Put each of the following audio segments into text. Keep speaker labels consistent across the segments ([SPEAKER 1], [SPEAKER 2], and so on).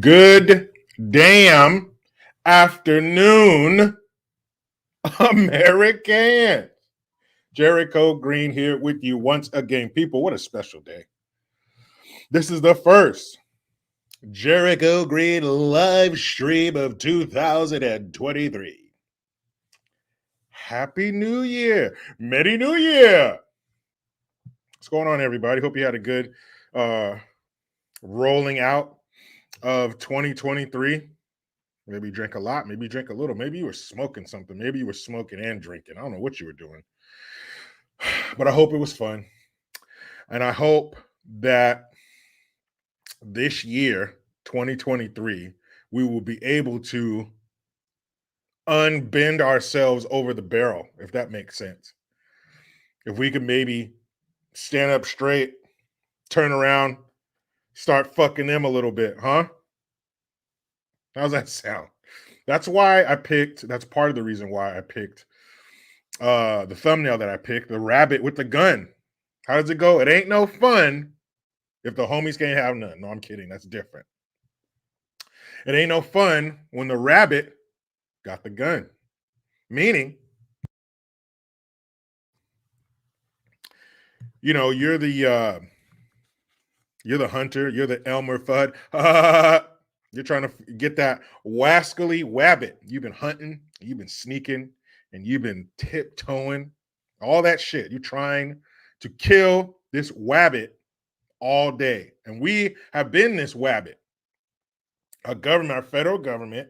[SPEAKER 1] Good damn afternoon, Americans. Jericho Green here with you once again. People, what a special day. This is the first Jericho Green live stream of 2023. Happy New Year. Merry New Year. What's going on, everybody? Hope you had a good rolling out of 2023. Maybe you drank a lot, maybe you drank a little, maybe you were smoking something, maybe you were smoking and drinking. I don't know what you were doing, but I hope it was fun. And I hope that this year, 2023, we will be able to unbend ourselves over the barrel, if that makes sense. If we could maybe stand up straight, turn around, start fucking them a little bit, huh? How's that sound? That's part of the reason why I picked the thumbnail that I picked, the rabbit with the gun. How does it go? It ain't no fun if the homies can't have none. No, I'm kidding. That's different. It ain't no fun when the rabbit got the gun. Meaning, you're the hunter, you're the Elmer Fudd. You're trying to get that wascally wabbit. You've been hunting, you've been sneaking, and you've been tiptoeing, all that shit. You're trying to kill this wabbit all day. And we have been this wabbit. Our federal government,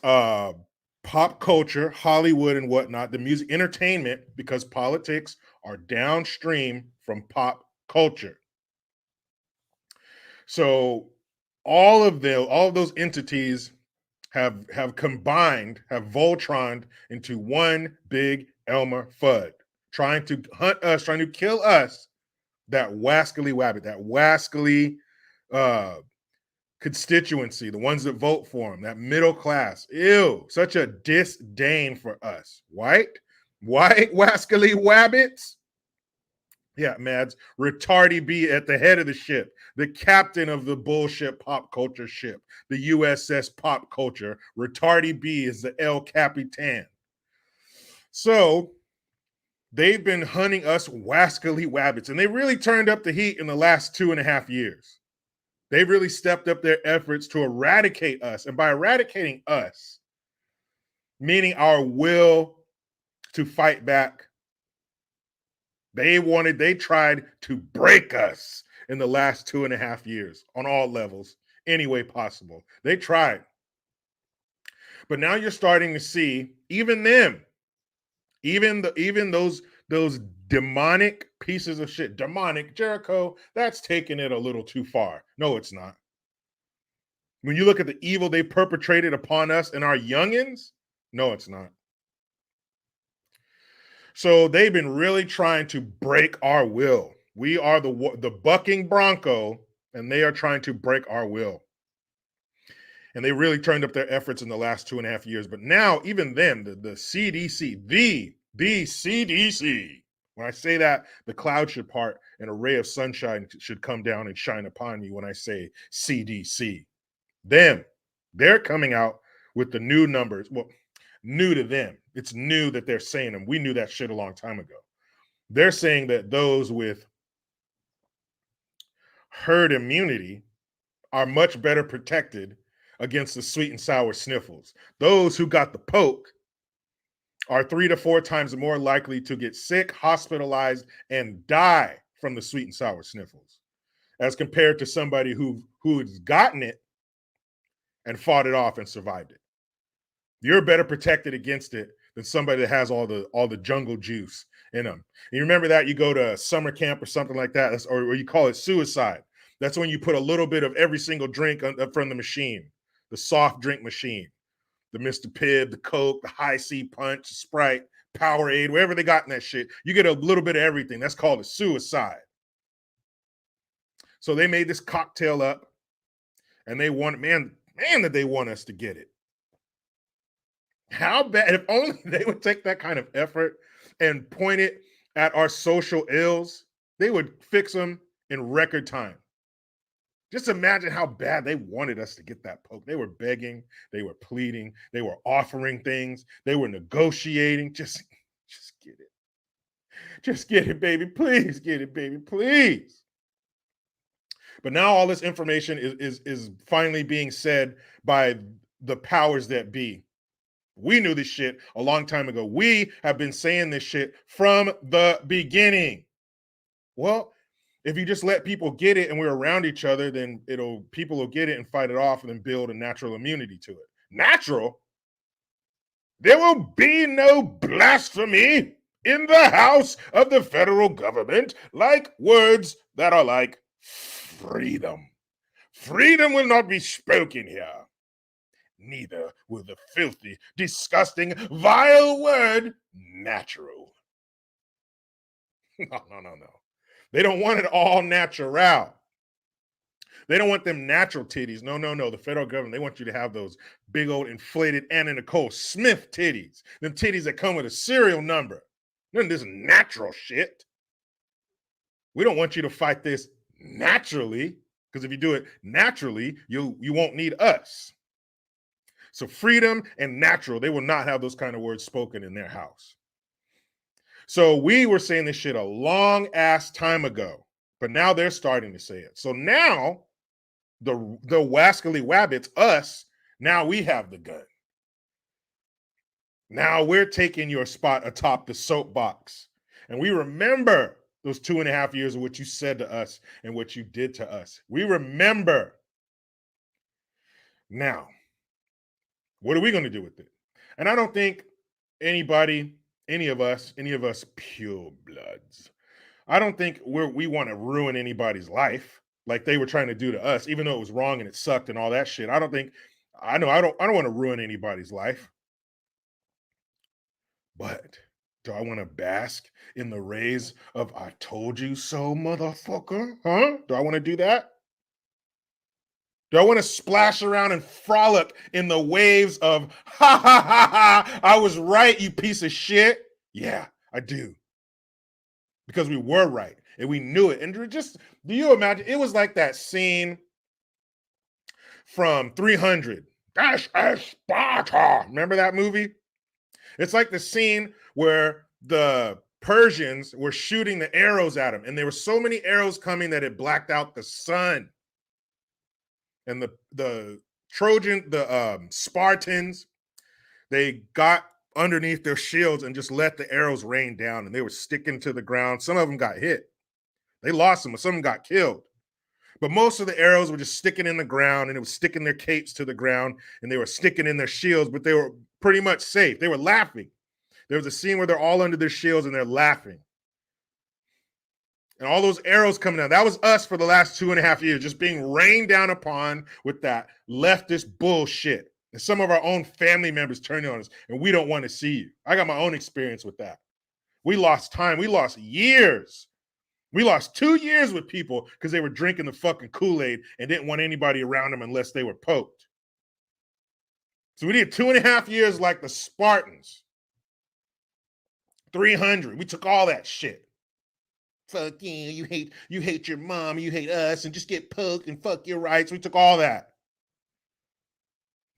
[SPEAKER 1] pop culture, Hollywood and whatnot, the music, entertainment, because politics are downstream from pop culture. So all of those entities have combined, have Voltroned into one big Elmer Fudd, trying to hunt us, trying to kill us, that wascally wabbit, that wascally constituency, the ones that vote for him, that middle class. Ew, such a disdain for us. White wascally wabbits. Yeah, Mads, retardy B at the head of the ship, the captain of the bullshit pop culture ship, the USS Pop Culture. Retardy B is the El Capitan. So they've been hunting us wascally wabbits, and they really turned up the heat in the last 2.5 years. They've really stepped up their efforts to eradicate us. And by eradicating us, meaning our will to fight back, they tried to break us in the last 2.5 years on all levels, any way possible. They tried. But now you're starting to see even them, even those demonic pieces of shit. Demonic, Jericho, that's taking it a little too far. No, it's not. When you look at the evil they perpetrated upon us and our youngins, no, it's not. So they've been really trying to break our will. We are the bucking bronco, and they are trying to break our will. And they really turned up their efforts in the last 2.5 years. But now, even then, the CDC, the CDC, when I say that, the cloud should part and a ray of sunshine should come down and shine upon you when I say CDC. They're coming out with the new numbers. Well, new to them. It's new that they're saying them. We knew that shit a long time ago. They're saying that those with herd immunity are much better protected against the sweet and sour sniffles. Those who got the poke are 3 to 4 times more likely to get sick, hospitalized, and die from the sweet and sour sniffles, as compared to somebody who's gotten it and fought it off and survived it. You're better protected against it than somebody that has all the jungle juice in them. And you remember that you go to summer camp or something like that, or you call it suicide. That's when you put a little bit of every single drink from the machine, the soft drink machine, the Mr. Pibb, the Coke, the High C Punch, Sprite, Powerade, wherever they got in that shit. You get a little bit of everything. That's called a suicide. So they made this cocktail up, and they want, man, that they want us to get it. How bad, if only they would take that kind of effort and point it at our social ills, they would fix them in record time. Just imagine how bad they wanted us to get that poke. They were begging, they were pleading, they were offering things, they were negotiating. Just get it. Just get it, baby. Please get it, baby. Please. But now all this information is finally being said by the powers that be. We knew this shit a long time ago. We have been saying this shit from the beginning. Well, if you just let people get it and we're around each other, then people will get it and fight it off and then build a natural immunity to it. Natural? There will be no blasphemy in the house of the federal government like words that are like freedom. Freedom will not be spoken here. Neither will the filthy, disgusting, vile word natural. No. They don't want it all natural. They don't want them natural titties. No. The federal government, they want you to have those big old inflated Anna Nicole Smith titties. Them titties that come with a serial number. None of this natural shit. We don't want you to fight this naturally, because if you do it naturally, you won't need us. So freedom and natural, they will not have those kind of words spoken in their house. So we were saying this shit a long ass time ago, but now they're starting to say it. So now the wascally wabbits, us, now we have the gun. Now we're taking your spot atop the soapbox. And we remember those 2.5 years of what you said to us and what you did to us. We remember. Now, what are we going to do with it? And I don't think any of us pure bloods, I don't think we want to ruin anybody's life like they were trying to do to us, even though it was wrong and it sucked and all that shit. I don't want to ruin anybody's life. But do I want to bask in the rays of I told you so, motherfucker? Huh? Do I want to do that? Do I want to splash around and frolic in the waves of, ha, ha, ha, ha, I was right, you piece of shit? Yeah, I do. Because we were right and we knew it. And do you imagine? It was like that scene from 300, Dash Sparta. Remember that movie? It's like the scene where the Persians were shooting the arrows at him, and there were so many arrows coming that it blacked out the sun. And the Spartans, they got underneath their shields and just let the arrows rain down, and they were sticking to the ground. Some of them got hit. They lost them, but some of them got killed. But most of the arrows were just sticking in the ground, and it was sticking their capes to the ground, and they were sticking in their shields, but they were pretty much safe. They were laughing. There was a scene where they're all under their shields and they're laughing. And all those arrows coming down, that was us for the last 2.5 years, just being rained down upon with that leftist bullshit. And some of our own family members turning on us, and we don't want to see you. I got my own experience with that. We lost time. We lost years. We lost 2 years with people because they were drinking the fucking Kool-Aid and didn't want anybody around them unless they were poked. So we did 2.5 years like the Spartans. 300. We took all that shit. Fuck you hate your mom, you hate us, and just get poked and fuck your rights. We took all that.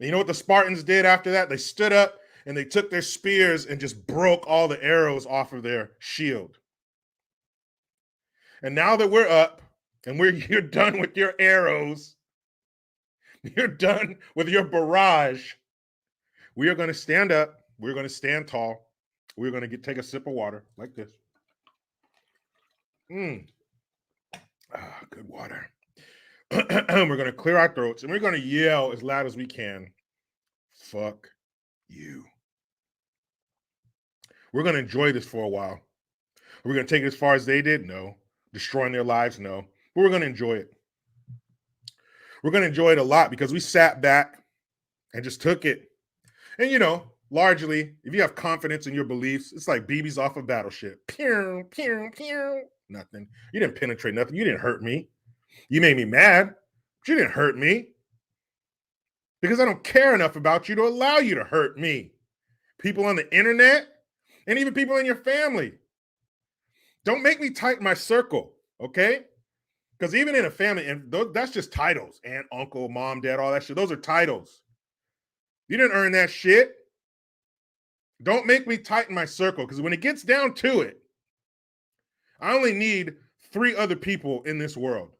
[SPEAKER 1] And you know what the Spartans did after that? They stood up and they took their spears and just broke all the arrows off of their shield. And now that we're up and you're done with your arrows, you're done with your barrage, we are going to stand up. We're going to stand tall. We're going to take a sip of water like this. Good water. We're going to clear our throats and we're going to yell as loud as we can. Fuck you. We're going to enjoy this for a while. We're going to take it as far as they did? No. Destroying their lives? No. But we're going to enjoy it. We're going to enjoy it a lot because we sat back and just took it. And, largely, if you have confidence in your beliefs, it's like BBs off a battleship. Pew, pew, pew. Nothing. You didn't penetrate nothing. You didn't hurt me. You made me mad, but you didn't hurt me. Because I don't care enough about you to allow you to hurt me. People on the internet and even people in your family. Don't make me tighten my circle, okay? Because even in a family, and that's just titles. Aunt, uncle, mom, dad, all that shit. Those are titles. You didn't earn that shit. Don't make me tighten my circle, because when it gets down to it, I only need 3 other people in this world.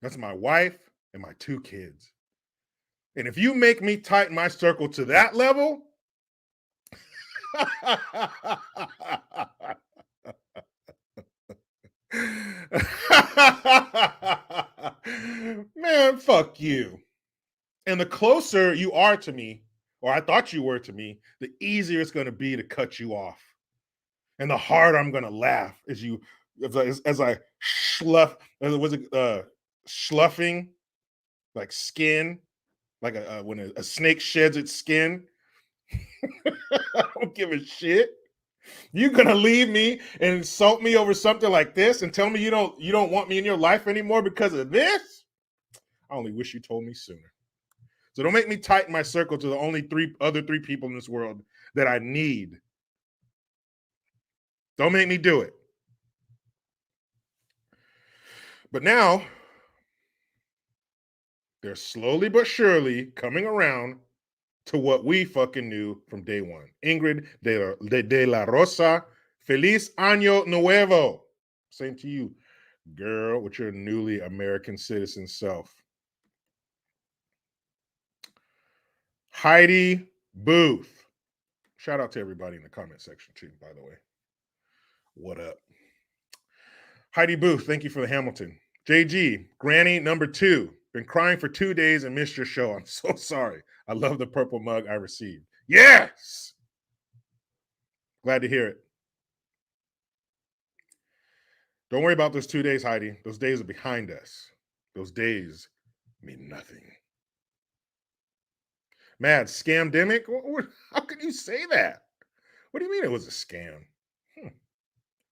[SPEAKER 1] That's my wife and my 2 kids. And if you make me tighten my circle to that level, man, fuck you. And the closer you are to me, or I thought you were to me, the easier it's going to be to cut you off. And the harder I'm going to laugh as I slough, was it sloughing, like skin, like when a snake sheds its skin. I don't give a shit. You're gonna leave me and insult me over something like this and tell me you don't want me in your life anymore because of this? I only wish you told me sooner. So don't make me tighten my circle to the only 3 people in this world that I need. Don't make me do it. But now they're slowly but surely coming around to what we fucking knew from day one. Ingrid de la Rosa, feliz año nuevo. Same to you, girl, with your newly American citizen self. Heidi Booth. Shout out to everybody in the comment section too, by the way. What up? Heidi Booth, thank you for the Hamilton. JG, Granny number 2. Been crying for 2 days and missed your show. I'm so sorry. I love the purple mug I received. Yes! Glad to hear it. Don't worry about those 2 days, Heidi. Those days are behind us. Those days mean nothing. Mad scamdemic? How can you say that? What do you mean it was a scam?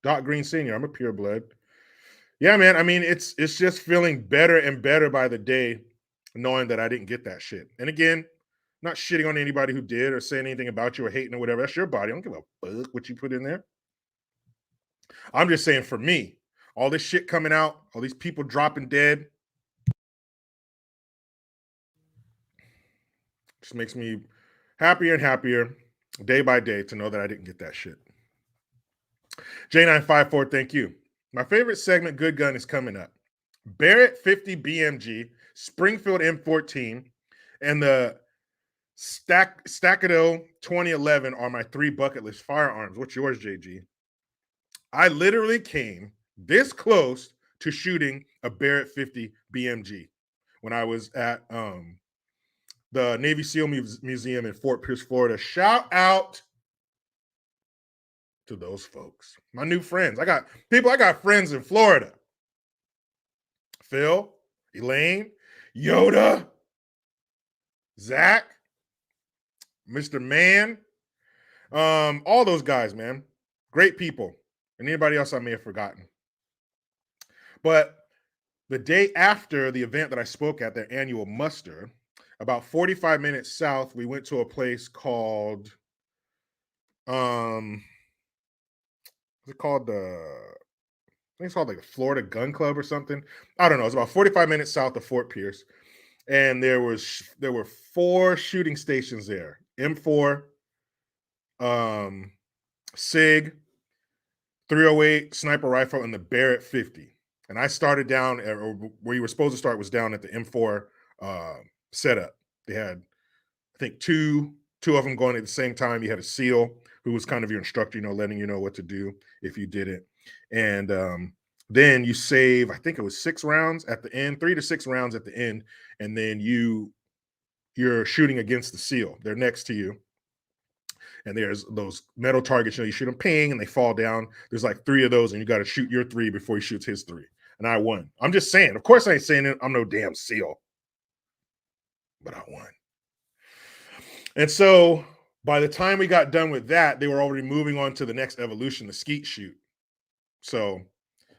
[SPEAKER 1] Doc Green Sr., I'm a pureblood. Yeah, man. I mean, it's just feeling better and better by the day, knowing that I didn't get that shit. And again, not shitting on anybody who did or saying anything about you or hating or whatever. That's your body. I don't give a fuck what you put in there. I'm just saying, for me, all this shit coming out, all these people dropping dead, just makes me happier and happier day by day to know that I didn't get that shit. J954, thank you. My favorite segment, Good Gun, is coming up. Barrett 50 BMG, Springfield M14, and the Staccato 2011 are my 3 bucket list firearms. What's yours, JG? I literally came this close to shooting a Barrett 50 BMG when I was at the Navy SEAL Museum in Fort Pierce, Florida. Shout out to those folks. My new friends. I got friends in Florida. Phil, Elaine, Yoda, Zach, Mr. Man, all those guys, man. Great people. And anybody else I may have forgotten. But the day after the event that I spoke at, their annual muster, about 45 minutes south, we went to a place called, what's it called? I think it's called like the Florida Gun Club or something. I don't know. It's about 45 minutes south of Fort Pierce. And there were 4 shooting stations there. M4, SIG, 308 sniper rifle, and the Barrett 50. And I started down where you were supposed to start was down at the M4 setup. They had, I think, two of them going at the same time. You had a SEAL who was kind of your instructor, letting you know what to do if you did it. And then you save, I think it was 6 rounds at the end, 3 to 6 rounds at the end. And then you're shooting against the SEAL. They're next to you. And there's those metal targets, you shoot them ping and they fall down. There's like 3 of those and you got to shoot your 3 before he shoots his 3. And I won. I'm just saying, of course I ain't saying it. I'm no damn SEAL, but I won. And so by the time we got done with that, they were already moving on to the next evolution, the skeet shoot. So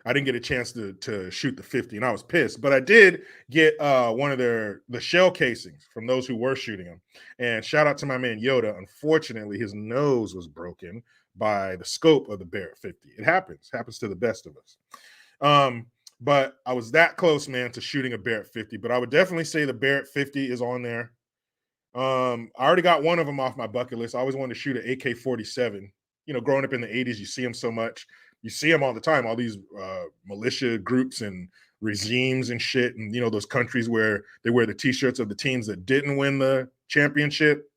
[SPEAKER 1] I didn't get a chance to shoot the 50 and I was pissed, but I did get one of the shell casings from those who were shooting them. And shout out to my man Yoda. Unfortunately, his nose was broken by the scope of the Barrett 50. It happens to the best of us. But I was that close, man, to shooting a Barrett 50. But I would definitely say the Barrett 50 is on there. I already got one of them off my bucket list. I always wanted to shoot an AK-47. You know, growing up in the 80s, you see them so much. You see them all the time, all these militia groups and regimes and shit. And, you know, those countries where they wear the T-shirts of the teams that didn't win the championship.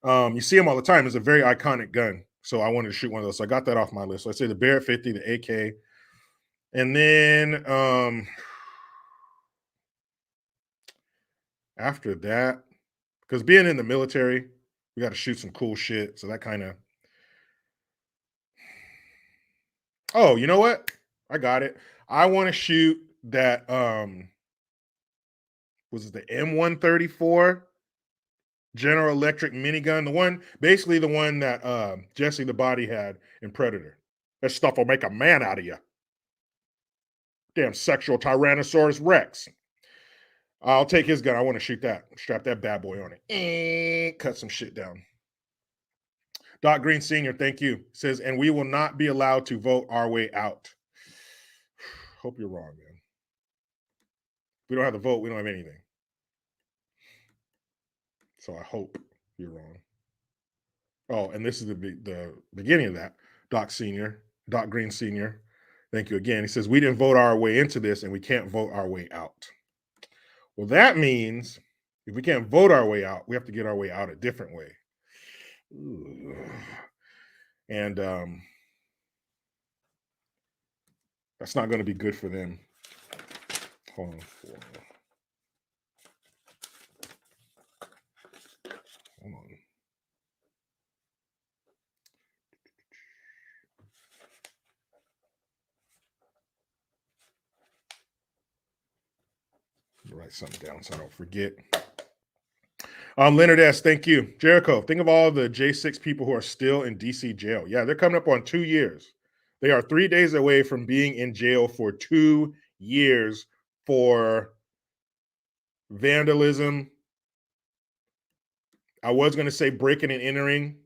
[SPEAKER 1] You see them all the time. It's a very iconic gun. So I wanted to shoot one of those. So I got that off my list. So I say the Barrett 50, the AK. And then after that, because being in the military, we got to shoot some cool shit. So that kind of. Oh, you know what? I got it. I want to shoot that. Was it the M134 General Electric minigun? The one, basically the one that Jesse the Body had in Predator. That stuff will make a man out of you. Damn sexual Tyrannosaurus Rex. I'll take his gun. I want to shoot that. Strap that bad boy on it. Cut some shit down. Doc Green Sr., thank you. Says, and we will not be allowed to vote our way out. Hope you're wrong, man. If we don't have to vote, we don't have anything. So I hope you're wrong. Oh, and this is the beginning of that. Doc Green Sr., thank you again. He says, we didn't vote our way into this and we can't vote our way out. Well, that means if we can't vote our way out, we have to get our way out a different way. Ooh. And that's not going to be good for them. Hold on. Hold on. Write something down so I don't forget. Leonard S., thank you. Jericho, think of all the J6 people who are still in DC jail. Yeah, they're coming up on 2 years. They are 3 days away from being in jail for 2 years for vandalism. I was going to say breaking and entering,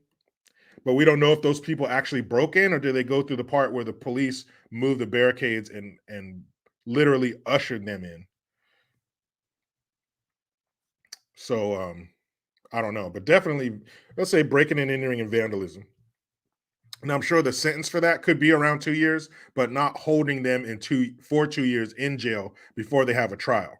[SPEAKER 1] but we don't know if those people actually broke in or did they go through the part where the police moved the barricades and literally ushered them in. So I don't know, but definitely, let's say breaking and entering and vandalism. And I'm sure the sentence for that could be around 2 years, but not holding them for 2 years in jail before they have a trial.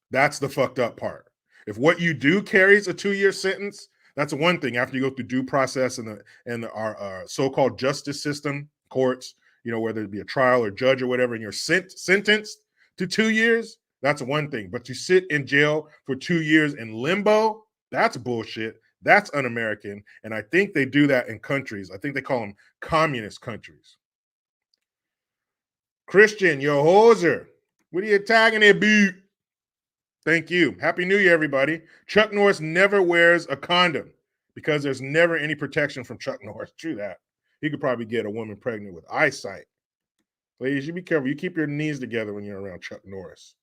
[SPEAKER 1] That's the fucked up part. If what you do carries a 2-year sentence, that's one thing. After you go through due process and our so-called justice system, courts, you know, whether it be a trial or judge or whatever, and you're sentenced to 2 years, that's one thing. But to sit in jail for 2 years in limbo, that's bullshit. That's un-American. And I think they do that in countries. I think they call them communist countries. Christian, yo hoser. What are you tagging there, B? Thank you. Happy New Year, everybody. Chuck Norris never wears a condom because there's never any protection from Chuck Norris. True that. He could probably get a woman pregnant with eyesight. Ladies, you be careful. You keep your knees together when you're around Chuck Norris.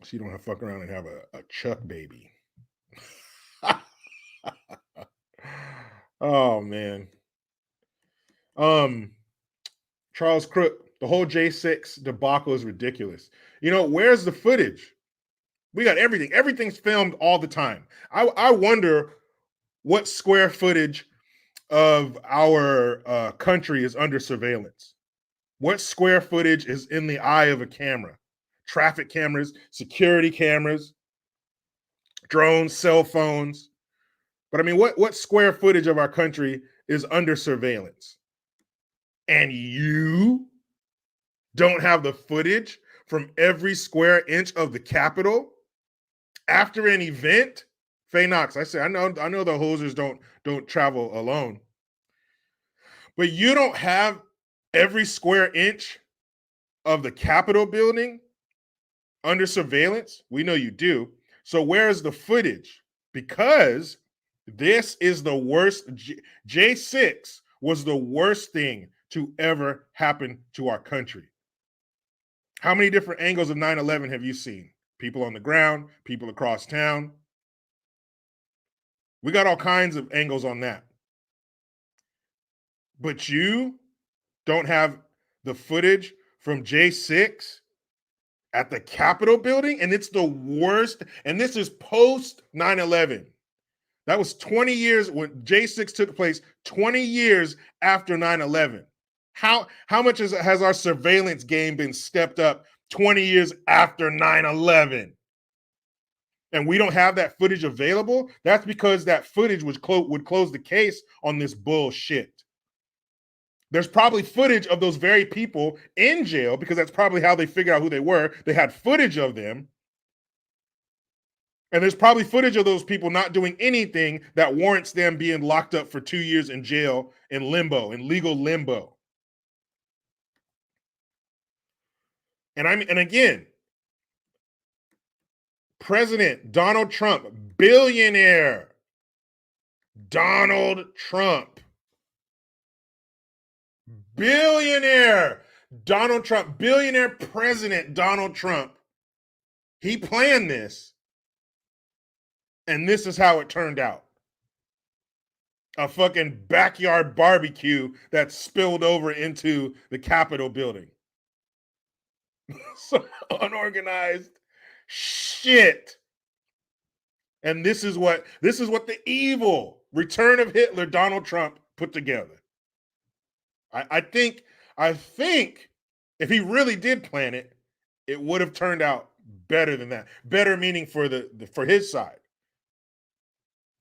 [SPEAKER 1] So you don't have to fuck around and have a Chuck baby. Oh, man. Charles Crook, the whole J6 debacle is ridiculous. You know, where's the footage? We got everything. Everything's filmed all the time. I wonder what square footage of our country is under surveillance. What square footage is in the eye of a camera? Traffic cameras, security cameras, drones, cell phones. But I mean, what square footage of our country is under surveillance? And you don't have the footage from every square inch of the Capitol after an event? Faye Knox, I say, I know the hosers don't travel alone. But you don't have every square inch of the Capitol building under surveillance? We know you do. So where's the footage? Because this is the worst. J6 was the worst thing to ever happen to our country. How many different angles of 9/11 have you seen? People on the ground, people across town. We got all kinds of angles on that. But you don't have the footage from J6 at the Capitol building, and it's the worst. And this is post 9/11. That was 20 years when J6 took place, 20 years after 9/11. How much has our surveillance game been stepped up 20 years after 9/11? And we don't have that footage available? That's because that footage would close the case on this bullshit. There's probably footage of those very people in jail because that's probably how they figured out who they were. They had footage of them. And there's probably footage of those people not doing anything that warrants them being locked up for 2 years in jail in limbo, in legal limbo. And again, President Donald Trump, billionaire Donald Trump, billionaire Donald Trump, billionaire President Donald Trump, he planned this, and this is how it turned out. A fucking backyard barbecue that spilled over into the Capitol building. Some unorganized shit. And this is what the evil return of Hitler Donald Trump put together. I think if he really did plan it, it would have turned out better than that. Better meaning for for his side.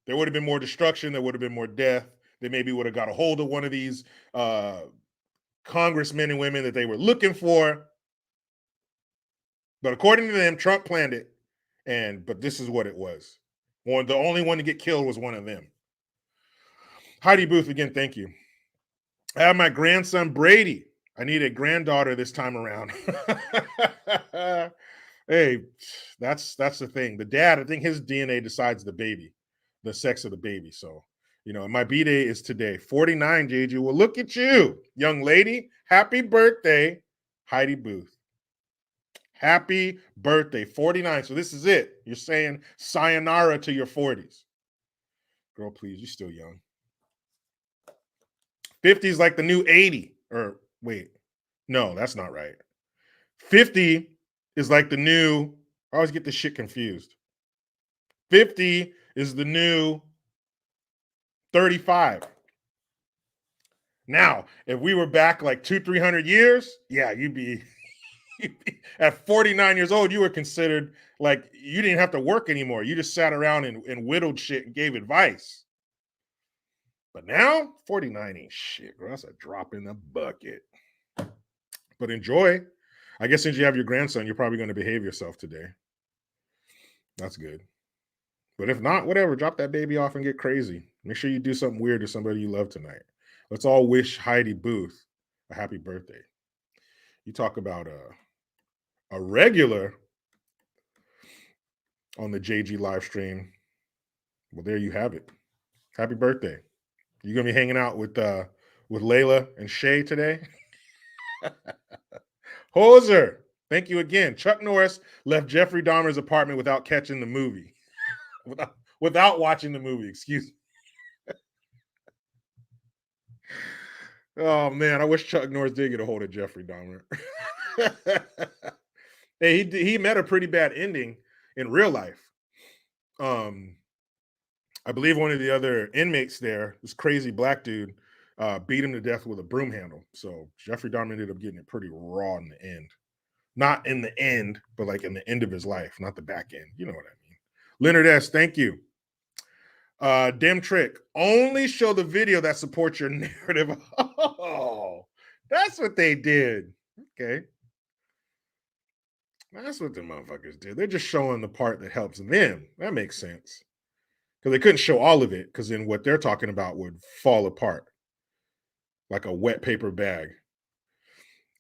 [SPEAKER 1] There would have been more destruction. There would have been more death. They maybe would have got a hold of one of these congressmen and women that they were looking for. But according to them, Trump planned it. But this is what it was. The only one to get killed was one of them. Heidi Booth, again, thank you. I have my grandson, Brady. I need a granddaughter this time around. Hey, that's the thing. The dad, I think his DNA decides the sex of the baby. So, and my B-day is today. 49, JG. Well, look at you, young lady. Happy birthday, Heidi Booth. Happy birthday, 49. So this is it. You're saying sayonara to your 40s. Girl, please, you're still young. 50 is like the new 80. Or wait, no, that's not right. 50 is like the new, I always get this shit confused. 50 is the new 35. Now, if we were back like 200-300 years, yeah, you'd be at 49 years old, you were considered like you didn't have to work anymore. You just sat around and whittled shit and gave advice. But now, 49 ain't shit, bro. That's a drop in the bucket. But enjoy. I guess since you have your grandson, you're probably going to behave yourself today. That's good. But if not, whatever. Drop that baby off and get crazy. Make sure you do something weird to somebody you love tonight. Let's all wish Heidi Booth a happy birthday. You talk about a regular on the JG live stream. Well, there you have it. Happy birthday. You gonna be hanging out with Layla and Shay today? Hoser, thank you again. Chuck Norris left Jeffrey Dahmer's apartment without catching the movie. without watching the movie, excuse me. Oh man, I wish Chuck Norris did get a hold of Jeffrey Dahmer. Hey, he met a pretty bad ending in real life. I believe one of the other inmates there, this crazy black dude, beat him to death with a broom handle. So Jeffrey Dahmer ended up getting it pretty raw in the end. Not in the end, but like in the end of his life, not the back end. You know what I mean. Leonard S., thank you. Dim Trick, only show the video that supports your narrative. Oh, that's what they did. Okay. That's what the motherfuckers did. They're just showing the part that helps them. That makes sense. Because they couldn't show all of it, because then what they're talking about would fall apart like a wet paper bag.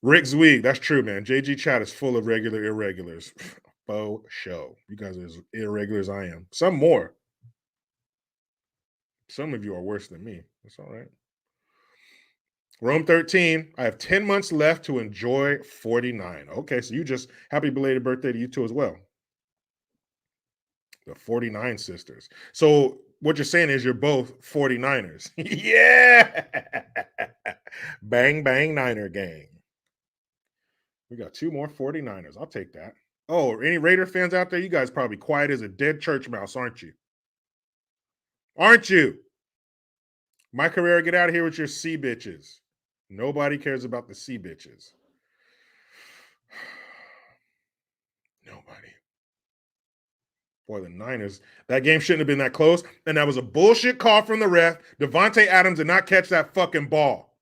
[SPEAKER 1] Rick Zweig, that's true, man. JG chat is full of regular irregulars. Faux show. You guys are as irregular as I am. Some more. Some of you are worse than me. That's all right. Rome 13, I have 10 months left to enjoy 49. Okay, so you just, happy belated birthday to you too as well. The 49 sisters. So what you're saying is you're both 49ers. Yeah. Bang, bang, Niner gang. We got 2 more 49ers. I'll take that. Oh, any Raider fans out there? You guys probably quiet as a dead church mouse, aren't you? Aren't you? My Carrera, get out of here with your C bitches. Nobody cares about the C bitches. Nobody. Boy, the Niners, that game shouldn't have been that close. And that was a bullshit call from the ref. Devontae Adams did not catch that fucking ball.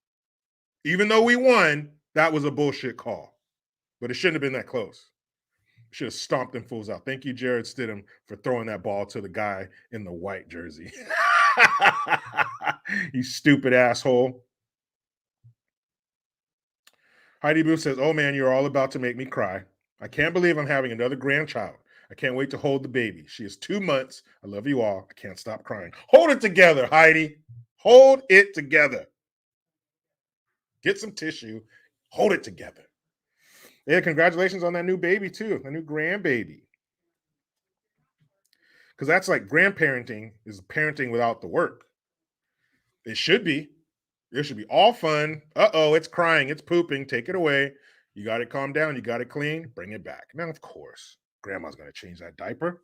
[SPEAKER 1] Even though we won, that was a bullshit call. But it shouldn't have been that close. Should have stomped them fools out. Thank you, Jared Stidham, for throwing that ball to the guy in the white jersey. You stupid asshole. Heidi Booth says, oh man, you're all about to make me cry. I can't believe I'm having another grandchild. I can't wait to hold the baby. She is 2 months. I love you all. I can't stop crying. Hold it together, Heidi. Hold it together. Get some tissue. Hold it together. Yeah, congratulations on that new baby, too. A new grandbaby. Because that's like grandparenting is parenting without the work. It should be. It should be all fun. Uh-oh, it's crying. It's pooping. Take it away. You got it calm down. You got it clean. Bring it back. Now, of course, grandma's going to change that diaper.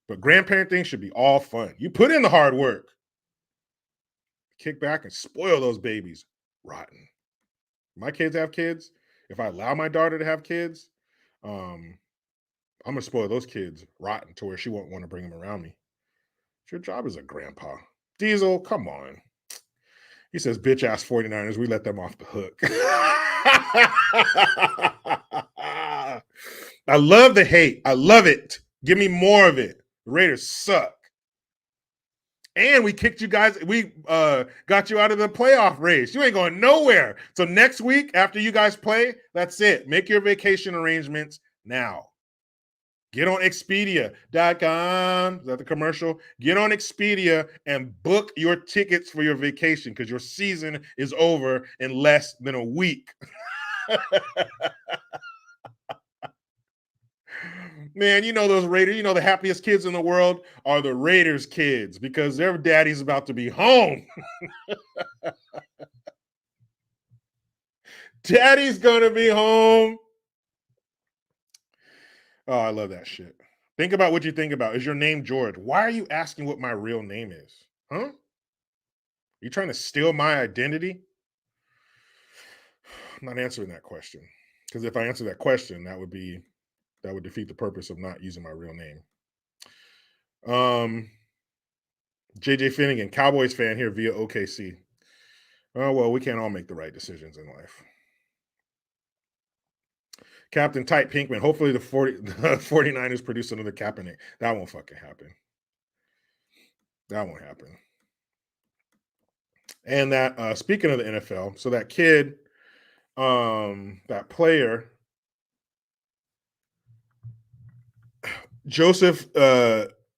[SPEAKER 1] But grandparenting should be all fun. You put in the hard work. Kick back and spoil those babies. Rotten. My kids have kids. If I allow my daughter to have kids, I'm going to spoil those kids rotten to where she won't want to bring them around me. It's your job as a grandpa. Diesel, come on. He says, bitch ass 49ers, we let them off the hook. I love the hate. I love it. Give me more of it. The Raiders suck. And we kicked you guys. We got you out of the playoff race. You ain't going nowhere. So next week, after you guys play, that's it. Make your vacation arrangements now. Get on Expedia.com. Is that the commercial? Get on Expedia and book your tickets for your vacation because your season is over in less than a week. Man, you know those Raiders, you know the happiest kids in the world are the Raiders kids because their daddy's about to be home. Daddy's going to be home. Oh, I love that shit. Think about what you think about. Is your name George? Why are you asking what my real name is? Huh? You trying to steal my identity? I'm not answering that question. Because if I answer that question, that would defeat the purpose of not using my real name. JJ Finnegan, Cowboys fan here via OKC. Oh, well, we can't all make the right decisions in life. Captain Tight Pinkman. Hopefully the 49ers produce another Kaepernick. That won't fucking happen. That won't happen. And that, speaking of the NFL, so that kid, that player, Joseph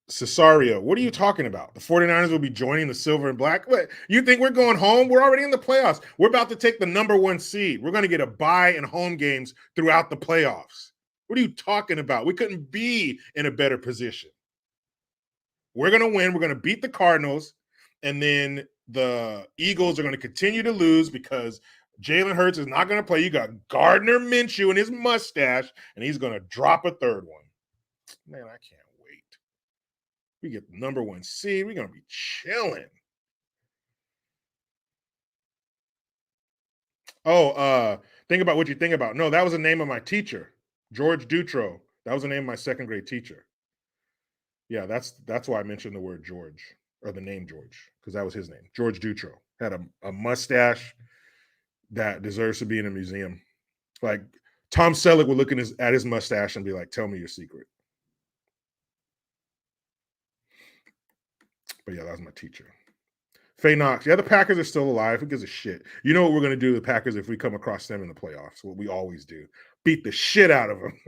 [SPEAKER 1] Cesario, what are you talking about? The 49ers will be joining the silver and black? What, you think we're going home? We're already in the playoffs. We're about to take the number 1 seed. We're going to get a bye and home games throughout the playoffs. What are you talking about? We couldn't be in a better position. We're going to win. We're going to beat the Cardinals. And then the Eagles are going to continue to lose because Jalen Hurts is not going to play. You got Gardner Minshew and his mustache, and he's going to drop a third one. Man, I can't wait. We get the number 1 seed. We're going to be chilling. Oh, think about what you think about. No, that was the name of my teacher, George Dutro. That was the name of my 2nd grade teacher. Yeah, that's why I mentioned the word George or the name George, because that was his name. George Dutro had a mustache that deserves to be in a museum. Like Tom Selleck would look at his mustache and be like, "Tell me your secret." But yeah, that was my teacher. Faye Knox. Yeah, the Packers are still alive. Who gives a shit? You know what we're going to do to the Packers if we come across them in the playoffs? What we always do. Beat the shit out of them.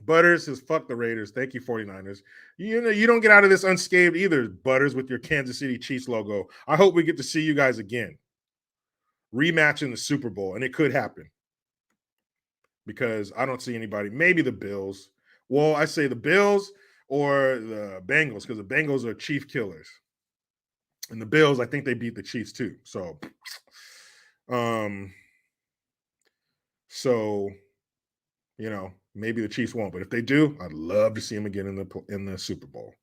[SPEAKER 1] Butters says, fuck the Raiders. Thank you, 49ers. You know, you don't get out of this unscathed either, Butters, with your Kansas City Chiefs logo. I hope we get to see you guys again. Rematch in the Super Bowl, and it could happen. Because I don't see anybody. Maybe the Bills. Well, I say the Bills. or the Bengals, because the Bengals are Chief killers. And the Bills, I think they beat the Chiefs too. So, so maybe the Chiefs won't, but if they do, I'd love to see them again in the Super Bowl.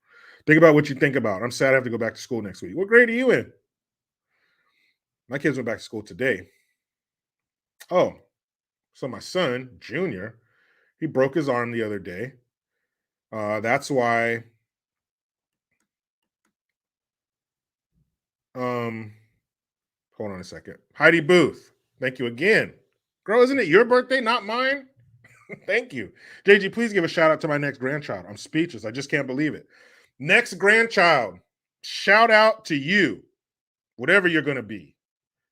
[SPEAKER 1] Think about what you think about. I'm sad I have to go back to school next week. What grade are you in? My kids went back to school today. Oh, so my son, Junior, he broke his arm the other day. That's why. Hold on a second. Heidi Booth, thank you again. Girl, isn't it your birthday, not mine? Thank you. JG, please give a shout out to my next grandchild. I'm speechless. I just can't believe it. Next grandchild, shout out to you, whatever you're going to be.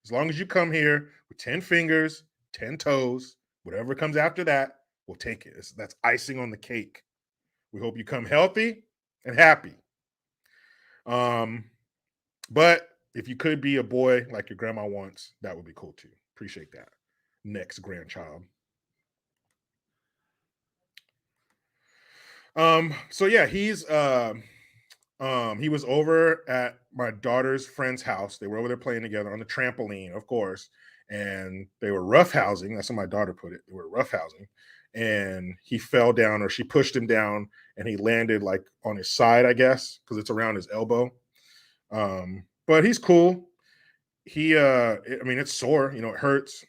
[SPEAKER 1] As long as you come here with 10 fingers, 10 toes, whatever comes after that, we'll take it. That's icing on the cake. We hope you come healthy and happy. But if you could be a boy like your grandma wants, that would be cool too. Appreciate that. Next grandchild. So yeah, he was over at my daughter's friend's house. They were over there playing together on the trampoline, of course, and they were roughhousing. That's how my daughter put it. They were roughhousing, and he fell down, or she pushed him down, and he landed like on his side, I guess, because it's around his elbow. But he's cool. I mean, it's sore, it hurts.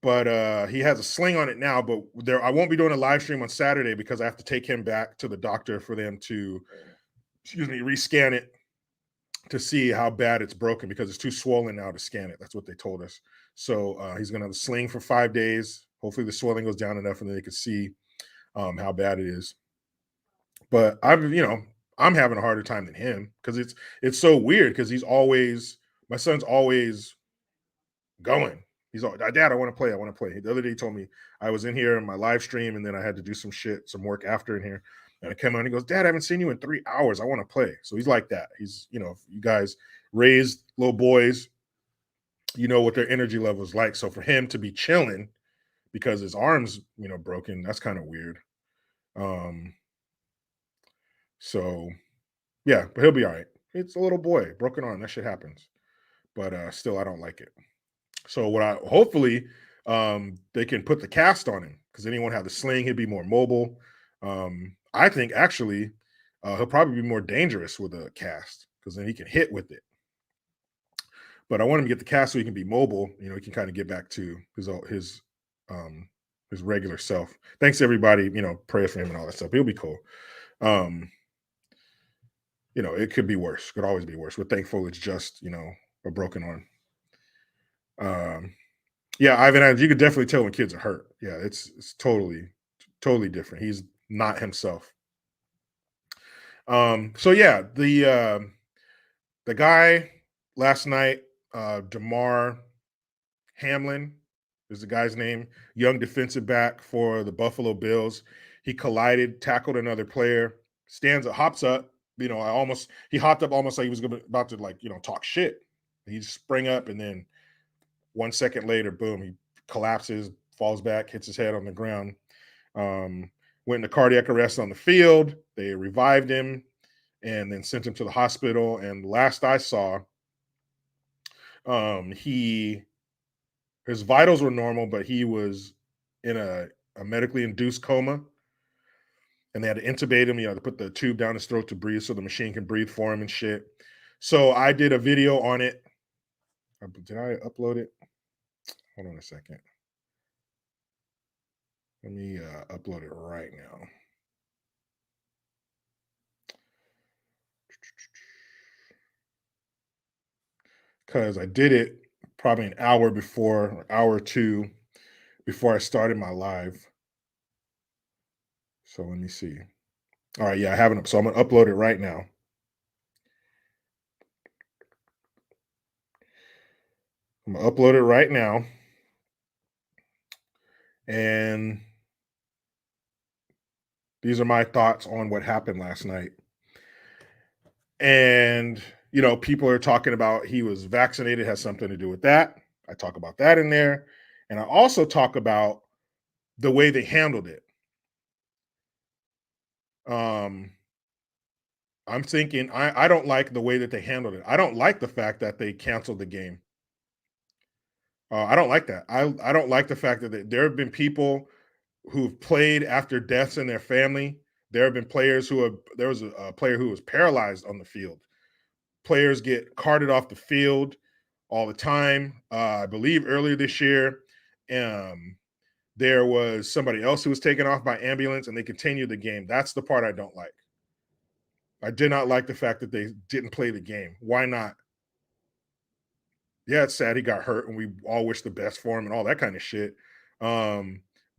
[SPEAKER 1] But he has a sling on it now. But I won't be doing a live stream on Saturday because I have to take him back to the doctor for them to, rescan it to see how bad it's broken, because it's too swollen now to scan it. That's what they told us. So he's going to have a sling for 5 days. Hopefully the swelling goes down enough and then they can see how bad it is. But I'm having a harder time than him, because it's so weird, because my son's always going. He's all, Dad, I want to play. I want to play. The other day he told me, I was in here in my live stream, and then I had to do some work after in here. And I came on, and he goes, Dad, I haven't seen you in 3 hours. I want to play. So he's like that. He's, if you guys raised little boys, you know what their energy level is like. So for him to be chilling because his arm's, broken, that's kind of weird. So yeah, but he'll be all right. It's a little boy, broken arm. That shit happens. But still, I don't like it. So hopefully they can put the cast on him, because then he won't have the sling. He'll be more mobile. I think actually he'll probably be more dangerous with a cast, because then he can hit with it. But I want him to get the cast so he can be mobile. He can kind of get back to his regular self. Thanks everybody. Pray for him and all that stuff. He'll be cool. It could be worse. Could always be worse. We're thankful it's just a broken arm. Yeah, Ivan, you could definitely tell when kids are hurt. Yeah, it's totally different. He's not himself. So yeah, the guy last night, Jamar Hamlin is the guy's name, young defensive back for the Buffalo Bills. He collided, tackled another player, hops up. He hopped up almost like he was about to talk shit. He just sprang up, and then 1 second later, boom, he collapses, falls back, hits his head on the ground. Went into cardiac arrest on the field. They revived him and then sent him to the hospital. And last I saw, his vitals were normal, but he was in a medically induced coma. And they had to intubate him, to put the tube down his throat to breathe so the machine can breathe for him and shit. So I did a video on it. Did I upload it? Hold on a second. Let me upload it right now. Because I did it probably an hour or two before I started my live. So let me see. All right, yeah, I haven't. So I'm gonna upload it right now. I'm gonna upload it right now. And these are my thoughts on what happened last night. And people are talking about he was vaccinated, has something to do with that. I talk about that in there. And I also talk about the way they handled it. I'm thinking I don't like the way that they handled it. I don't like the fact that they canceled the game. I don't like that. I don't like the fact that there have been people who've played after deaths in their family. There have been players who have. There was a player who was paralyzed on the field. Players get carted off the field all the time. I believe earlier this year, there was somebody else who was taken off by ambulance, and they continued the game. That's the part I don't like. I did not like the fact that they didn't play the game. Why not? Yeah, it's sad he got hurt, and we all wish the best for him and all that kind of shit.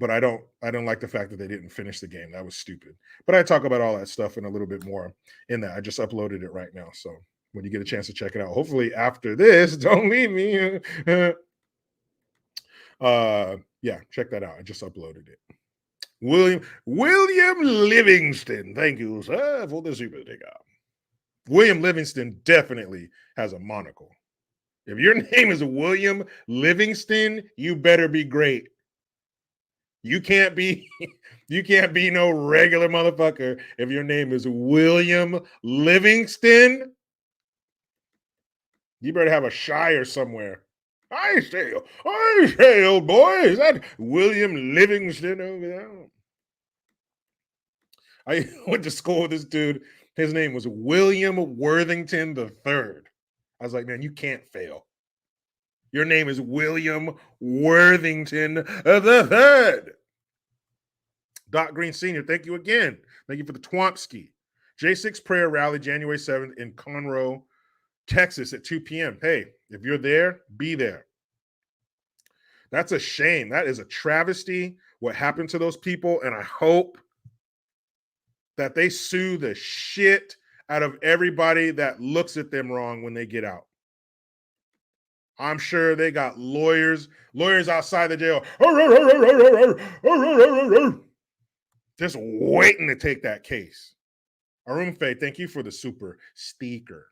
[SPEAKER 1] But I don't like the fact that they didn't finish the game. That was stupid. But I talk about all that stuff in a little bit more in that. I just uploaded it right now. So when you get a chance to check it out, hopefully after this, don't leave me. Yeah, check that out. I just uploaded it. William Livingston. Thank you, sir, for the super sticker. William Livingston definitely has a monocle. If your name is William Livingston, you better be great. You can't be no regular motherfucker if your name is William Livingston. You better have a shire somewhere. I say, old boy, is that William Livingston over there? I went to school with this dude. His name was William Worthington III. I was like, man, you can't fail. Your name is William Worthington III. Doc Green Sr., thank you again. Thank you for the Twompski. J6 prayer rally January 7th in Conroe, Texas at 2 p.m. Hey, if you're there, be there. That's a shame. That is a travesty, what happened to those people, and I hope that they sue the shit out of everybody that looks at them wrong when they get out. I'm sure they got lawyers outside the jail, just waiting to take that case. Arun Faye, thank you for the super sticker.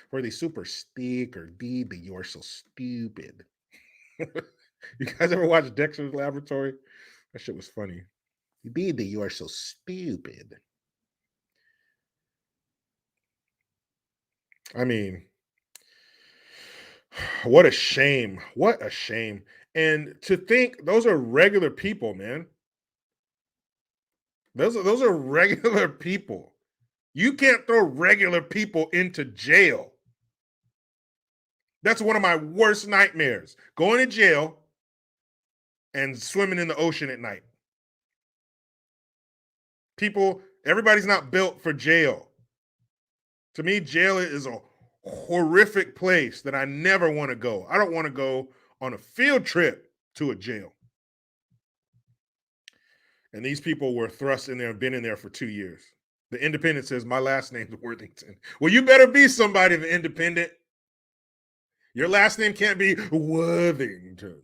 [SPEAKER 1] For the super sticker, DB, you are so stupid. You guys ever watch Dexter's Laboratory? That shit was funny. DB, you are so stupid. I mean, what a shame. What a shame. And to think those are regular people, man. Those are regular people. You can't throw regular people into jail. That's one of my worst nightmares. Going to jail and swimming in the ocean at night. People, everybody's not built for jail. To me, jail is a horrific place that I never want to go. I don't want to go on a field trip to a jail. And these people were thrust in there, been in there for 2 years. The Independent says, my last name's Worthington. Well, you better be somebody, the Independent. Your last name can't be Worthington.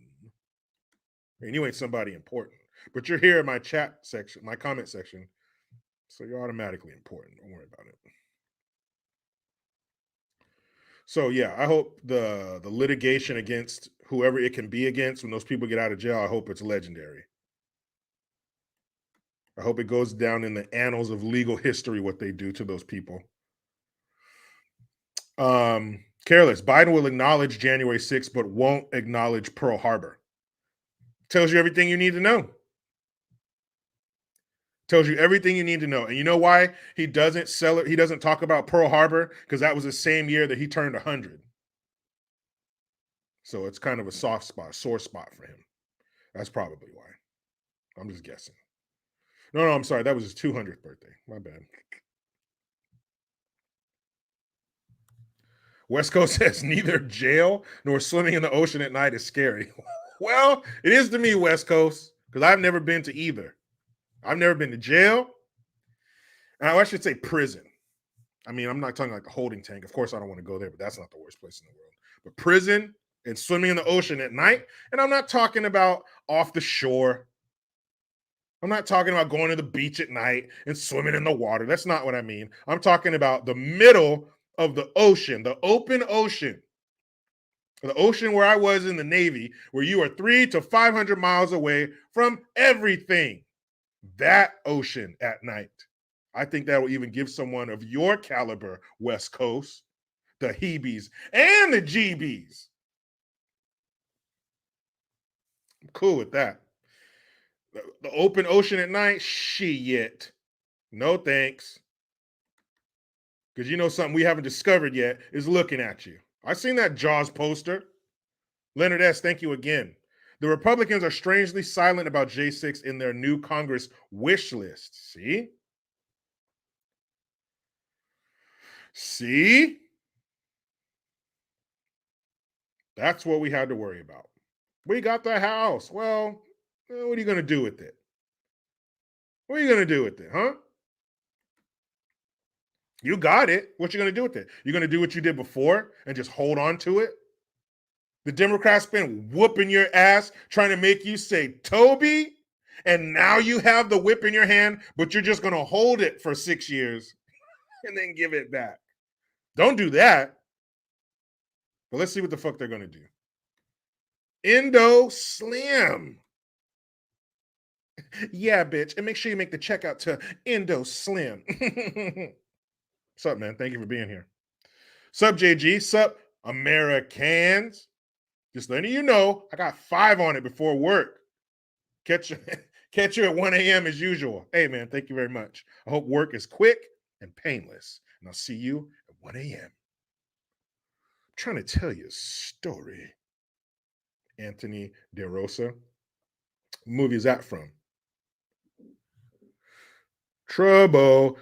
[SPEAKER 1] And you ain't somebody important. But you're here in my chat section, my comment section. So you're automatically important. Don't worry about it. So yeah, I hope the litigation against whoever it can be against when those people get out of jail, I hope it's legendary. I hope it goes down in the annals of legal history what they do to those people. Careless. Biden will acknowledge January 6th, but won't acknowledge Pearl Harbor. Tells you everything you need to know. Tells you everything you need to know. And you know why he doesn't sell it? He doesn't talk about Pearl Harbor because that was the same year that he turned 100. So it's kind of a soft spot, sore spot for him. That's probably why. I'm just guessing. No, I'm sorry. That was his 200th birthday. My bad. West Coast says neither jail nor swimming in the ocean at night is scary. Well, it is to me, West Coast, because I've never been to either. I've never been to jail. I should say prison. I mean, I'm not talking like a holding tank. Of course, I don't want to go there, but that's not the worst place in the world. But prison and swimming in the ocean at night. And I'm not talking about off the shore. I'm not talking about going to the beach at night and swimming in the water. That's not what I mean. I'm talking about the middle of the ocean, the open ocean. The ocean where I was in the Navy, where you are 300 to 500 miles away from everything. That ocean at night. I think that will even give someone of your caliber, West Coast, the heebies and the jeebies. I'm cool with that. The open ocean at night, shit. No thanks. Because you know something we haven't discovered yet is looking at you. I seen that Jaws poster. Leonard S., thank you again. The Republicans are strangely silent about J6 in their new Congress wish list. See? See? That's what we had to worry about. We got the house. Well, what are you going to do with it? What are you going to do with it, huh? You got it. What you going to do with it? You're going to do what you did before and just hold on to it? The Democrats been whooping your ass, trying to make you say Toby, and now you have the whip in your hand, but you're just going to hold it for 6 years and then give it back. Don't do that. But let's see what the fuck they're going to do. Indo Slim. Yeah, bitch. And make sure you make the checkout to Indo Slim. What's up, man? Thank you for being here. Sup, JG. Sup, Americans. Just letting you know, I got 5 on it before work. Catch you at 1 a.m. as usual. Hey, man, thank you very much. I hope work is quick and painless. And I'll see you at 1 a.m. I'm trying to tell you a story. Anthony DeRosa. What movie is that from? Trouble.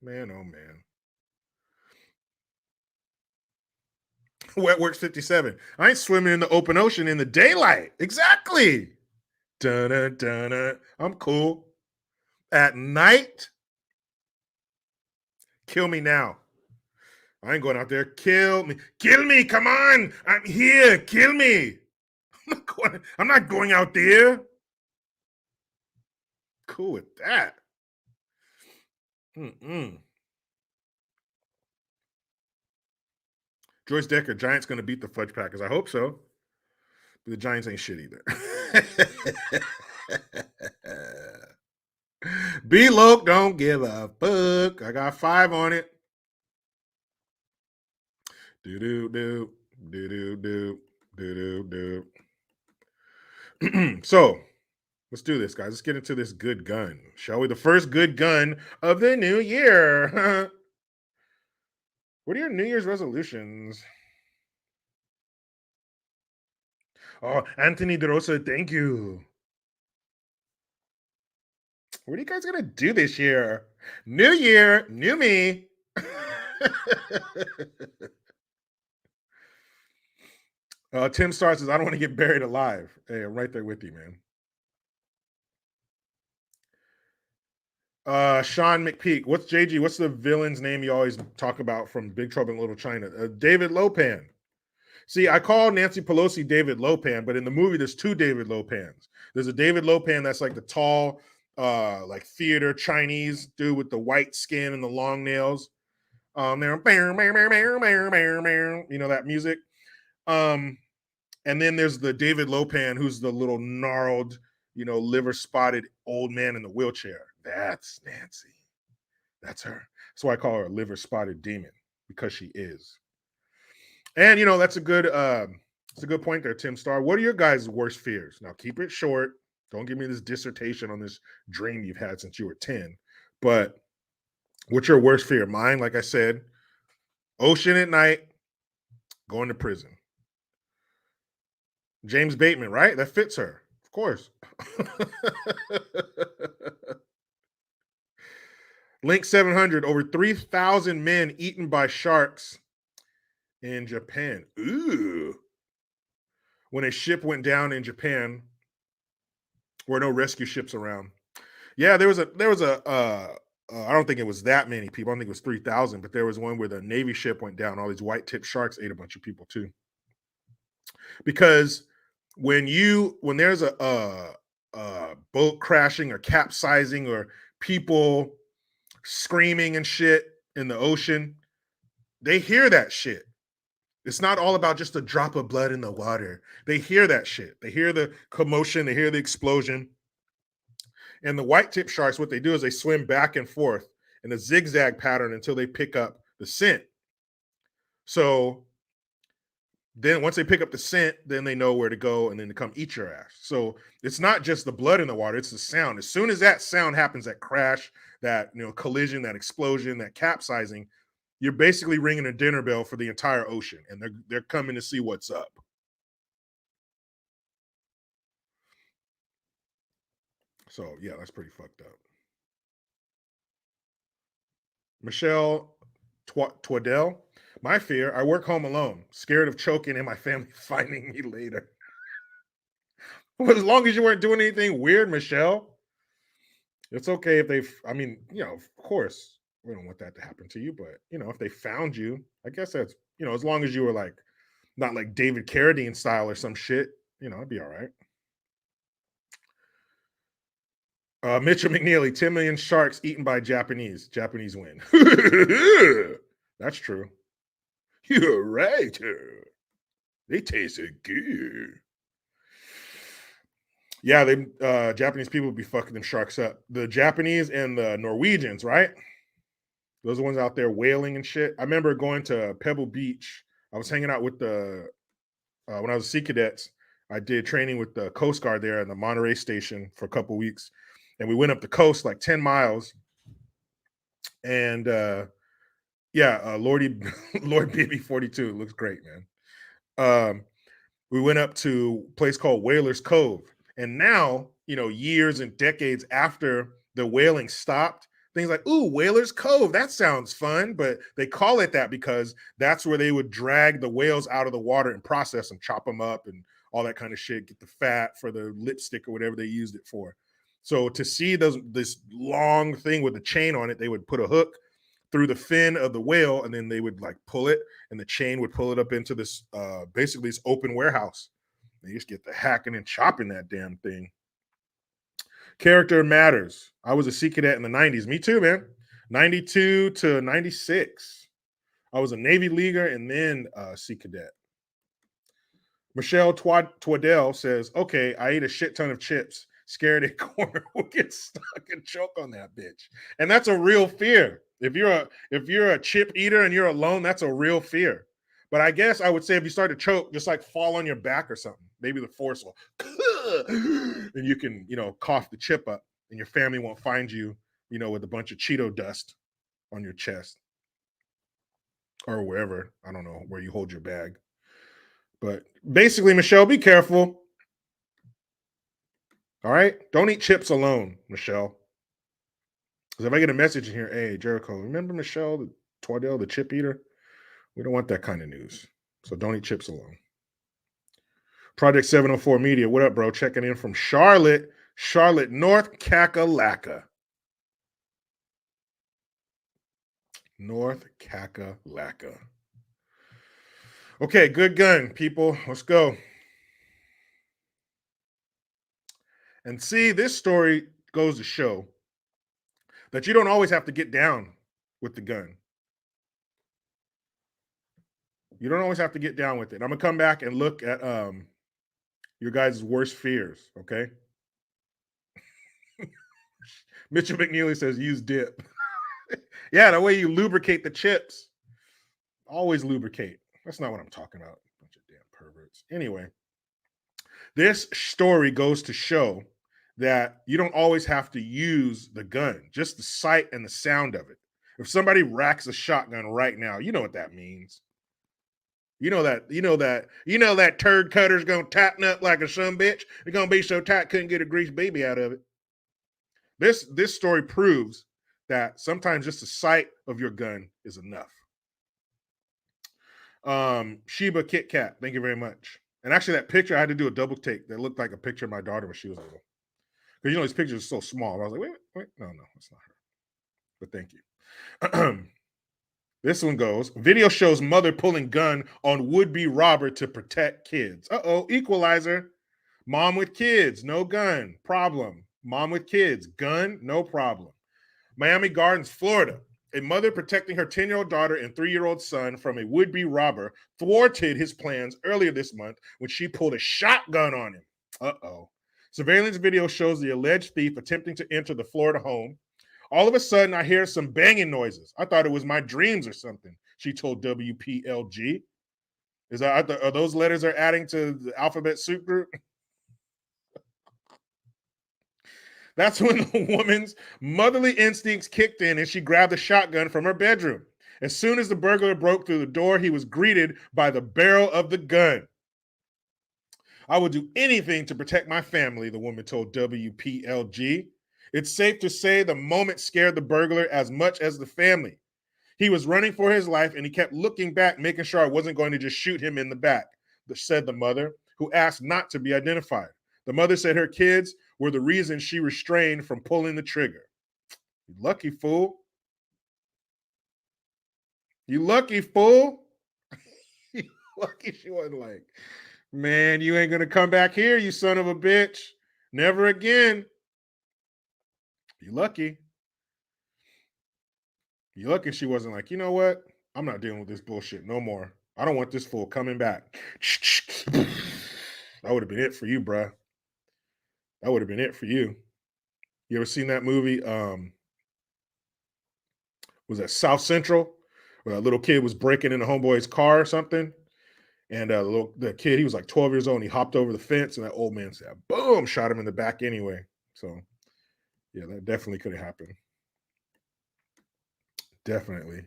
[SPEAKER 1] Man, oh man. Wet Works 57. I ain't swimming in the open ocean in the daylight. Exactly. Dun-dun-dun-dun. I'm cool. At night, kill me now. I ain't going out there. Kill me. Kill me. Come on. I'm here. Kill me. I'm not going out there. Cool with that. Joyce Decker, Giants going to beat the Fudge Packers. I hope so. But the Giants ain't shit either. B-Loke don't give a fuck. I got 5 on it. Do. So, let's do this, guys. Let's get into this good gun, shall we? The first good gun of the new year. What are your New Year's resolutions? Oh, Anthony DeRosa, thank you. What are you guys going to do this year? New year, new me. Tim Starr says, I don't want to get buried alive. Hey, I'm right there with you, man. Sean McPeak. What's JG? What's the villain's name you always talk about from Big Trouble in Little China? David Lopan. See, I call Nancy Pelosi David Lopan, but in the movie, there's 2 David Lopans. There's a David Lopan that's like the tall, like theater Chinese dude with the white skin and the long nails. You know that music. And then there's the David Lopan, who's the little gnarled, liver spotted old man in the wheelchair. That's Nancy. That's her. That's why I call her a liver spotted demon, because she is. And that's a good point there, Tim Starr. What are your guys' worst fears? Now keep it short. Don't give me this dissertation on this dream you've had since you were 10. But what's your worst fear? Mine, like I said, ocean at night, going to prison. James Bateman, right? That fits her. Of course. Link 700, over 3,000 men eaten by sharks in Japan. Ooh. When a ship went down in Japan, were no rescue ships around. Yeah, there was a I don't think it was that many people. I don't think it was 3,000, but there was one where the Navy ship went down. All these white-tipped sharks ate a bunch of people too. Because when there's a boat crashing or capsizing or people screaming and shit in the ocean, they hear that shit. It's not all about just a drop of blood in the water. They hear that shit. They hear the commotion. They hear the explosion. And the white tip sharks, what they do is they swim back and forth in a zigzag pattern until they pick up the scent. So then once they pick up the scent, then they know where to go and then to come eat your ass. So it's not just the blood in the water, it's the sound. As soon as that sound happens, that crash, that collision, that explosion, that capsizing, you're basically ringing a dinner bell for the entire ocean, and they're coming to see what's up. So yeah, that's pretty fucked up. Michelle Twaddell, my fear, I work home alone, scared of choking and my family finding me later. Well, as long as you weren't doing anything weird, Michelle, it's okay if of course, we don't want that to happen to you, but if they found you, I guess that's, as long as you were like, not like David Carradine style or some shit, it'd be all right. Mitchell McNeely, 10 million sharks eaten by Japanese. Japanese win. That's true. You're right. They tasted good. Yeah, they Japanese people would be fucking them sharks up. The Japanese and the Norwegians, right? Those are the ones out there whaling and shit. I remember going to Pebble Beach. I was hanging out with when I was a Sea Cadets. I did training with the Coast Guard there in the Monterey station for a couple weeks. And we went up the coast like 10 miles. And Lord Bibby 42 looks great, man. We went up to a place called Whalers Cove. And now, years and decades after the whaling stopped, things like, ooh, Whalers Cove, that sounds fun. But they call it that because that's where they would drag the whales out of the water and process them, chop them up and all that kind of shit, get the fat for the lipstick or whatever they used it for. So to see this long thing with a chain on it, they would put a hook through the fin of the whale, and then they would like pull it, and the chain would pull it up into this basically this open warehouse. They just get the hacking and chopping that damn thing. Character matters. I was a Sea Cadet in the 90s. Me too, man. 92 to 96. I was a Navy Leaguer and then Sea Cadet. Michelle Twaddell says, okay, I ate a shit ton of chips. Scared a corner will get stuck and choke on that bitch. And that's a real fear. If you're a chip eater and you're alone, that's a real fear. But I guess I would say if you start to choke, just like fall on your back or something. Maybe the force will and you can, cough the chip up and your family won't find you, with a bunch of Cheeto dust on your chest or wherever. I don't know where you hold your bag. But basically, Michelle, be careful. All right? Don't eat chips alone, Michelle. Because if I get a message in here, hey, Jericho, remember Michelle Twaddell, the chip eater? We don't want that kind of news. So don't eat chips alone. Project 704 Media, what up, bro? Checking in from Charlotte, North Kakalaka. North Kakalaka. Okay, good gun, people. Let's go. And see, this story goes to show that you don't always have to get down with the gun. You don't always have to get down with it. I'm going to come back and look at your guys' worst fears, okay? Mitchell McNeely says, use dip. Yeah, that way you lubricate the chips. Always lubricate. That's not what I'm talking about. Bunch of damn perverts. Anyway, this story goes to show that you don't always have to use the gun, just the sight and the sound of it. If somebody racks a shotgun right now, you know what that means. You know that turd cutter's gonna tighten up like a sumbitch. It's gonna be so tight couldn't get a grease baby out of it. This story proves that sometimes just the sight of your gun is enough. Sheba Kit Kat, thank you very much. And actually, that picture I had to do a double take. That looked like a picture of my daughter when she was little. Because these pictures are so small. I was like, wait, no, that's not her. But thank you. This one goes, video shows mother pulling gun on would-be robber to protect kids. Uh-oh, equalizer. Mom with kids, no gun, problem. Mom with kids, gun, no problem. Miami Gardens, Florida. A mother protecting her 10-year-old daughter and 3-year-old son from a would-be robber thwarted his plans earlier this month when she pulled a shotgun on him. Uh-oh. Surveillance video shows the alleged thief attempting to enter the Florida home. All of a sudden, I hear some banging noises. I thought it was my dreams or something, she told WPLG. Are those letters are adding to the alphabet soup group? That's when the woman's motherly instincts kicked in and she grabbed a shotgun from her bedroom. As soon as the burglar broke through the door, he was greeted by the barrel of the gun. I would do anything to protect my family, the woman told WPLG. It's safe to say the moment scared the burglar as much as the family. He was running for his life and he kept looking back, making sure I wasn't going to just shoot him in the back, said the mother, who asked not to be identified. The mother said her kids were the reason she restrained from pulling the trigger. You lucky fool. You lucky fool. You lucky she wasn't like, man, you ain't going to come back here, you son of a bitch. Never again. You lucky. You lucky she wasn't like, you know what? I'm not dealing with this bullshit no more. I don't want this fool coming back. That would have been it for you, bruh. That would have been it for you. You ever seen that movie? Was that South Central? Where a little kid was breaking in a homeboy's car or something. And the kid, he was like 12 years old, and he hopped over the fence, and that old man said, boom, shot him in the back anyway. So, yeah, that definitely could have happened. Definitely.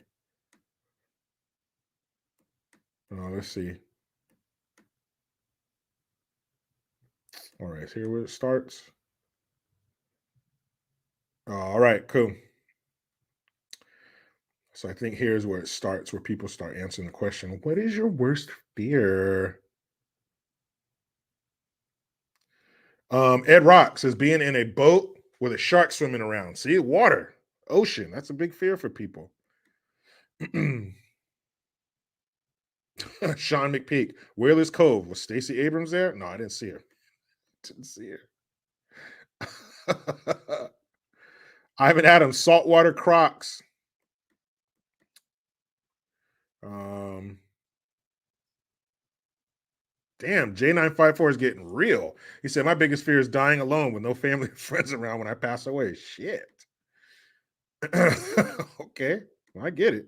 [SPEAKER 1] Let's see. All right, here where it starts. All right, cool. So I think here's where it starts, where people start answering the question, what is your worst fear? Ed Rock says being in a boat with a shark swimming around. See, water, ocean. That's a big fear for people. Sean McPeak, Whalers Cove. Was Stacey Abrams there? No, I didn't see her. Didn't see her. Ivan Adams, saltwater Crocs. Damn, J954 is getting real. He said, my biggest fear is dying alone with no family and friends around when I pass away. Shit. Okay, well, I get it.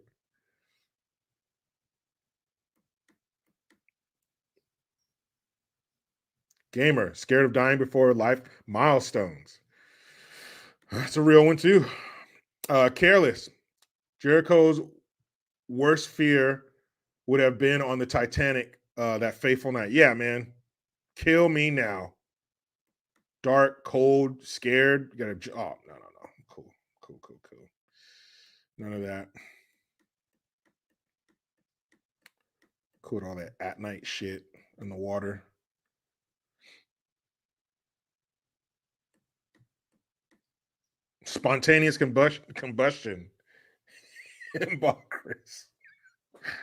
[SPEAKER 1] Gamer, scared of dying before life milestones. That's a real one too. Careless. Jericho's worst fear would have been on the Titanic that fateful night. Yeah, man. Kill me now. Dark, cold, scared. You gotta. Oh, no. Cool. None of that. Cool, all that at night shit in the water. Spontaneous combustion. Chris.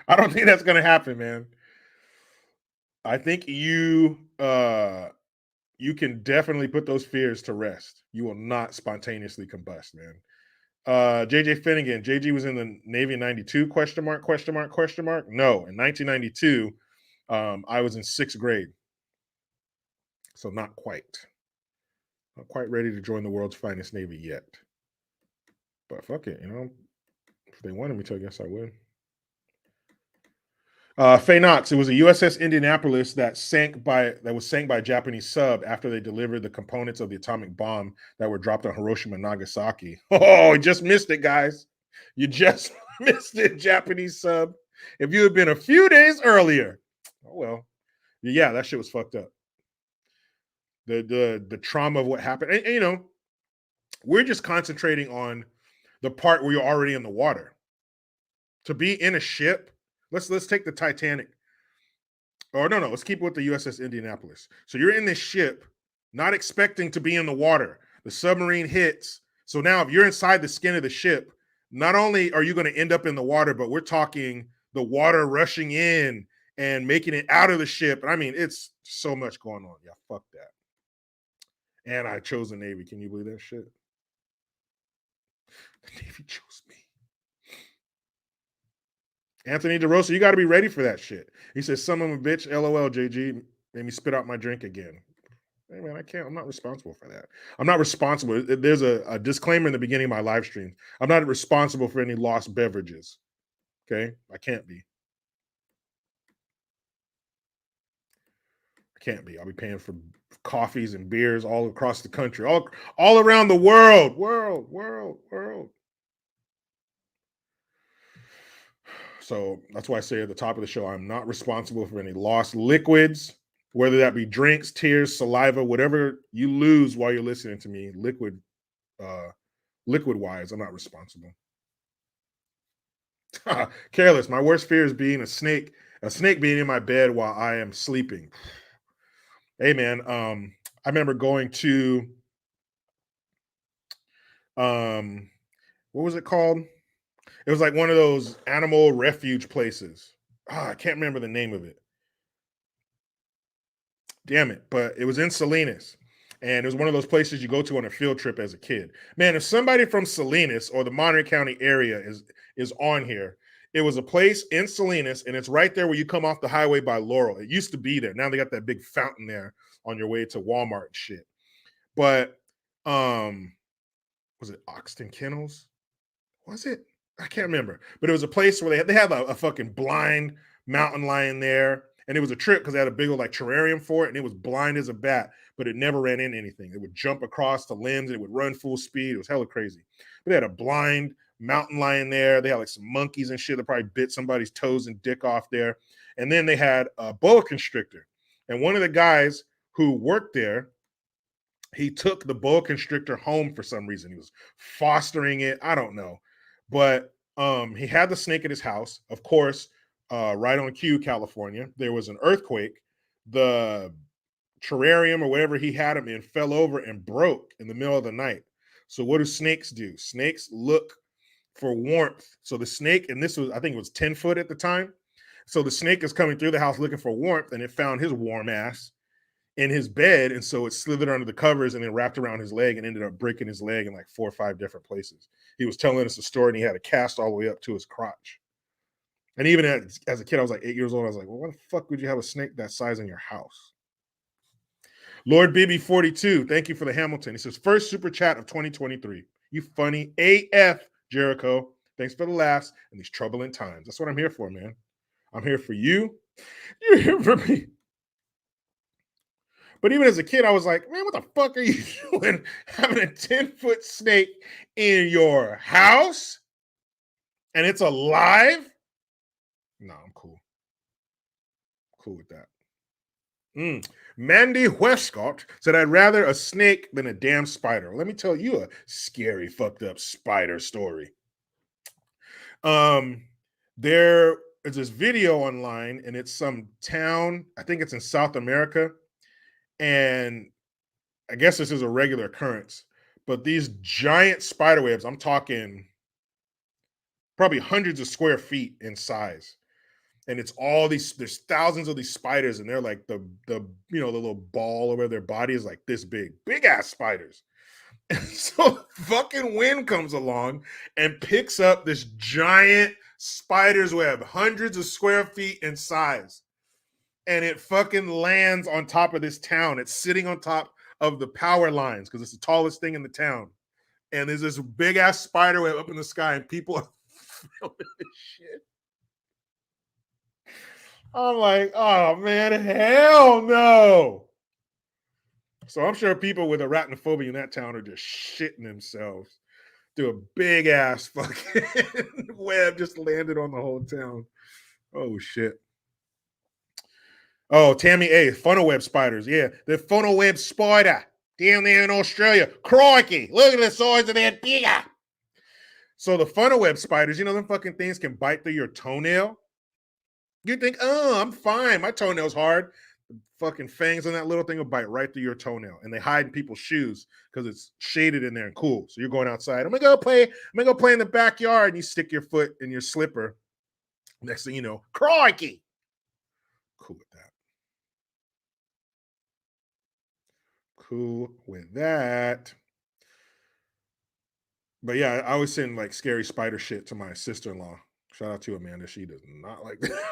[SPEAKER 1] I don't think that's gonna happen, man. I think you can definitely put those fears to rest. You will not spontaneously combust, man. JJ Finnegan, JG was in the Navy in 92, question mark. No, in 1992, I was in 6th grade. So not quite ready to join the world's finest Navy yet. But fuck it, if they wanted me to, I guess I would. Faye Knox, it was a USS Indianapolis that was sank by a Japanese sub after they delivered the components of the atomic bomb that were dropped on Hiroshima and Nagasaki. Oh, you just missed it, guys. You just missed it, Japanese sub. If you had been a few days earlier, oh well. Yeah, that shit was fucked up. The trauma of what happened. And we're just concentrating on the part where you're already in the water. To be in a ship, let's take the Titanic. Or no, let's keep it with the USS Indianapolis. So you're in this ship, not expecting to be in the water. The submarine hits. So now if you're inside the skin of the ship, not only are you going to end up in the water, but we're talking the water rushing in and making it out of the ship. And I mean, it's so much going on. Yeah, fuck that. And I chose the Navy. Can you believe that shit? The Navy chose me. Anthony DeRosa, you got to be ready for that shit. He says, son of a bitch, LOL, JG, made me spit out my drink again. Hey man, I'm not responsible for that. I'm not responsible. There's a disclaimer in the beginning of my live stream. I'm not responsible for any lost beverages. Okay. I can't be. I can't be. I'll be paying for coffees and beers all across the country, all around the world. So that's why I say at the top of the show, I'm not responsible for any lost liquids, whether that be drinks, tears, saliva, whatever you lose while you're listening to me, liquid wise, I'm not responsible. Careless. My worst fear is being a snake being in my bed while I am sleeping. Hey man, I remember going to what was it called? It was like one of those animal refuge places. I can't remember the name of it. Damn it. But it was in Salinas. And it was one of those places you go to on a field trip as a kid. Man, if somebody from Salinas or the Monterey County area is on here, it was a place in Salinas, and it's right there where you come off the highway by Laurel. It used to be there. Now they got that big fountain there on your way to Walmart and shit. But was it Oxton Kennels? Was it? I can't remember. But it was a place where they had a fucking blind mountain lion there. And it was a trip because they had a big old like terrarium for it, and it was blind as a bat, but it never ran into anything. It would jump across the limbs and it would run full speed. It was hella crazy. But they had a blind mountain lion there. They had like some monkeys and shit that probably bit somebody's toes and dick off there. And then they had a boa constrictor. And one of the guys who worked there, he took the boa constrictor home for some reason. He was fostering it. I don't know. But he had the snake at his house. Of course, right on cue, California, there was an earthquake. The terrarium or whatever he had him in fell over and broke in the middle of the night. So what do snakes do? Snakes look for warmth. So the snake, and this was, I think it was 10 foot at the time. So the snake is coming through the house looking for warmth, and it found his warm ass in his bed. And so it slithered under the covers and then wrapped around his leg and ended up breaking his leg in like 4 or 5 different places. He was telling us a story, and he had a cast all the way up to his crotch. And even as a kid, I was like 8 years old. I was like, well, why the fuck would you have a snake that size in your house? Lord BB42, thank you for the Hamilton. He says, first super chat of 2023. You funny AF, Jericho. Thanks for the laughs in these troubling times. That's what I'm here for, man. I'm here for you. You're here for me. But even as a kid, I was like, man, what the fuck are you doing having a 10-foot snake in your house? And it's alive? No, I'm cool. Cool with that. Mandy Westcott said, I'd rather a snake than a damn spider. Let me tell you a scary, fucked up spider story. There is this video online, and it's some town, I think it's in South America, and I guess this is a regular occurrence, but these giant spider webs, I'm talking probably hundreds of square feet in size. And it's all these, there's thousands of these spiders, and they're like the little ball over their body is like this big ass spiders. And so fucking wind comes along and picks up this giant spider's web, hundreds of square feet in size. And it fucking lands on top of this town. It's sitting on top of the power lines because it's the tallest thing in the town. And there's this big ass spider web up in the sky, and people are filming this shit. I'm like, oh man, hell no. So I'm sure people with arachnophobia in that town are just shitting themselves. Do a big ass fucking web just landed on the whole town. Oh shit. Oh, Tammy A, funnel web spiders. Yeah, the funnel web spider down there in Australia. Crikey, look at the size of that bigger. So the funnel web spiders, them fucking things can bite through your toenail. You think, oh, I'm fine. My toenail's hard. The fucking fangs on that little thing will bite right through your toenail. And they hide in people's shoes because it's shaded in there and cool. So you're going outside. I'm gonna go play in the backyard, and you stick your foot in your slipper. Next thing you know, crikey. Cool with that. Cool with that. But yeah, I always send like scary spider shit to my sister-in-law. Shout out to Amanda. She does not like that.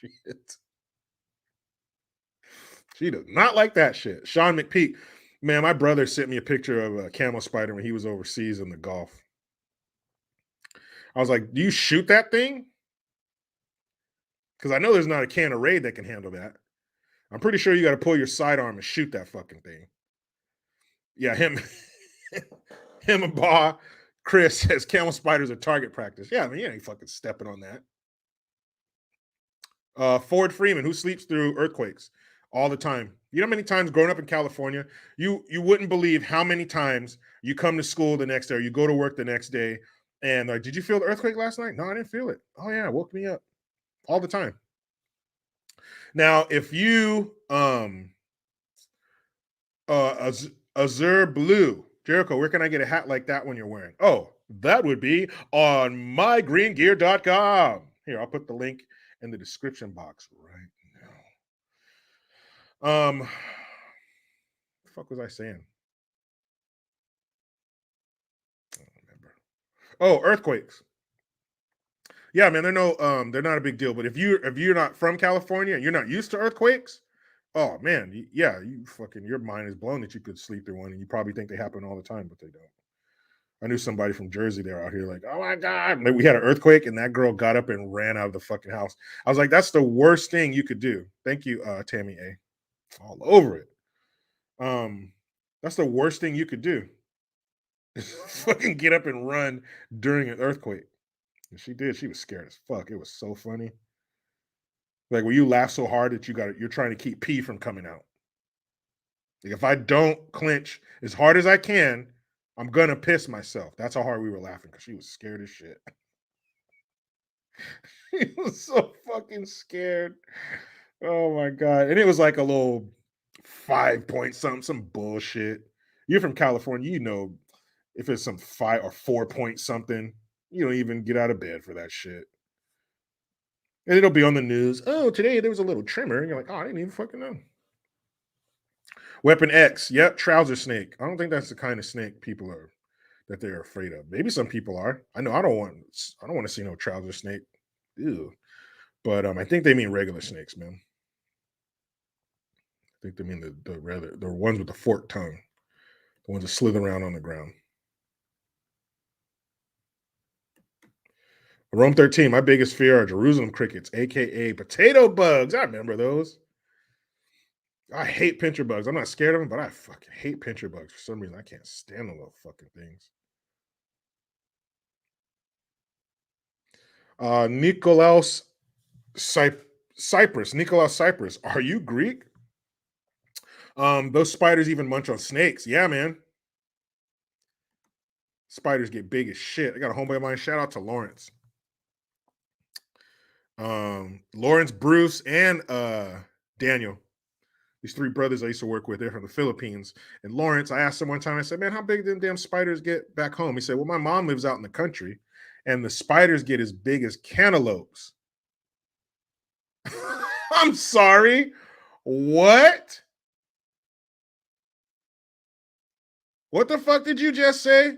[SPEAKER 1] Shit. She does not like that shit. Sean McPeak. Man, my brother sent me a picture of a camel spider when he was overseas in the Gulf. I was like, do you shoot that thing? Because I know there's not a can of Raid that can handle that. I'm pretty sure you got to pull your sidearm and shoot that fucking thing. Yeah, him and Ba Chris says camel spiders are target practice. Yeah, I mean, you ain't fucking stepping on that. Ford Freeman, who sleeps through earthquakes all the time. You know how many times growing up in California, you wouldn't believe how many times you come to school the next day or you go to work the next day and like, did you feel the earthquake last night? No, I didn't feel it. Oh yeah, it woke me up all the time. Now, if you Azure Blue, Jericho, where can I get a hat like that one you're wearing? Oh, that would be on mygreengear.com. Here, I'll put the link in the description box right now. What the fuck was I saying? I don't remember. Oh, earthquakes. Yeah, man, they're not a big deal. But if you're not from California and you're not used to earthquakes, oh man, you fucking your mind is blown that you could sleep through one, and you probably think they happen all the time, but they don't. I knew somebody from Jersey. They're out here like, oh my god, and we had an earthquake, and that girl got up and ran out of the fucking house. I was like, that's the worst thing you could do. Thank you, Tammy A. All over it. That's the worst thing you could do. Fucking get up and run during an earthquake. And she did. She was scared as fuck. It was so funny. Like when you laugh so hard that you're trying to keep pee from coming out. Like if I don't clench as hard as I can, I'm gonna piss myself. That's how hard we were laughing because she was scared as shit. She was so fucking scared. Oh my god. And it was like a little 5 point something, some bullshit. You're from California, you know if it's some 5 or 4 point something, you don't even get out of bed for that shit. And it'll be on the news. Oh, today there was a little tremor. And you're like, oh, I didn't even fucking know. Weapon X. Yep, trouser snake. I don't think that's the kind of snake people are that they're afraid of. Maybe some people are. I know I don't want to see no trouser snake. Ew. But I think they mean regular snakes, man. I think they mean the ones with the forked tongue, the ones that slither around on the ground. Rome 13, my biggest fear are Jerusalem crickets, aka potato bugs. I remember those. I hate pincher bugs. I'm not scared of them, but I fucking hate pincher bugs for some reason. I can't stand the little fucking things. Nikolaus Cyprus. Nikolaus Cyprus. Are you Greek? Those spiders even munch on snakes. Yeah, man. Spiders get big as shit. I got a homeboy of mine. Shout out to Lawrence. Lawrence, Bruce, and Daniel. These three brothers I used to work with, they're from the Philippines. And Lawrence, I asked him one time, I said, man, how big do them damn spiders get back home? He said, well, my mom lives out in the country, and the spiders get as big as cantaloupes. I'm sorry. What? What the fuck did you just say?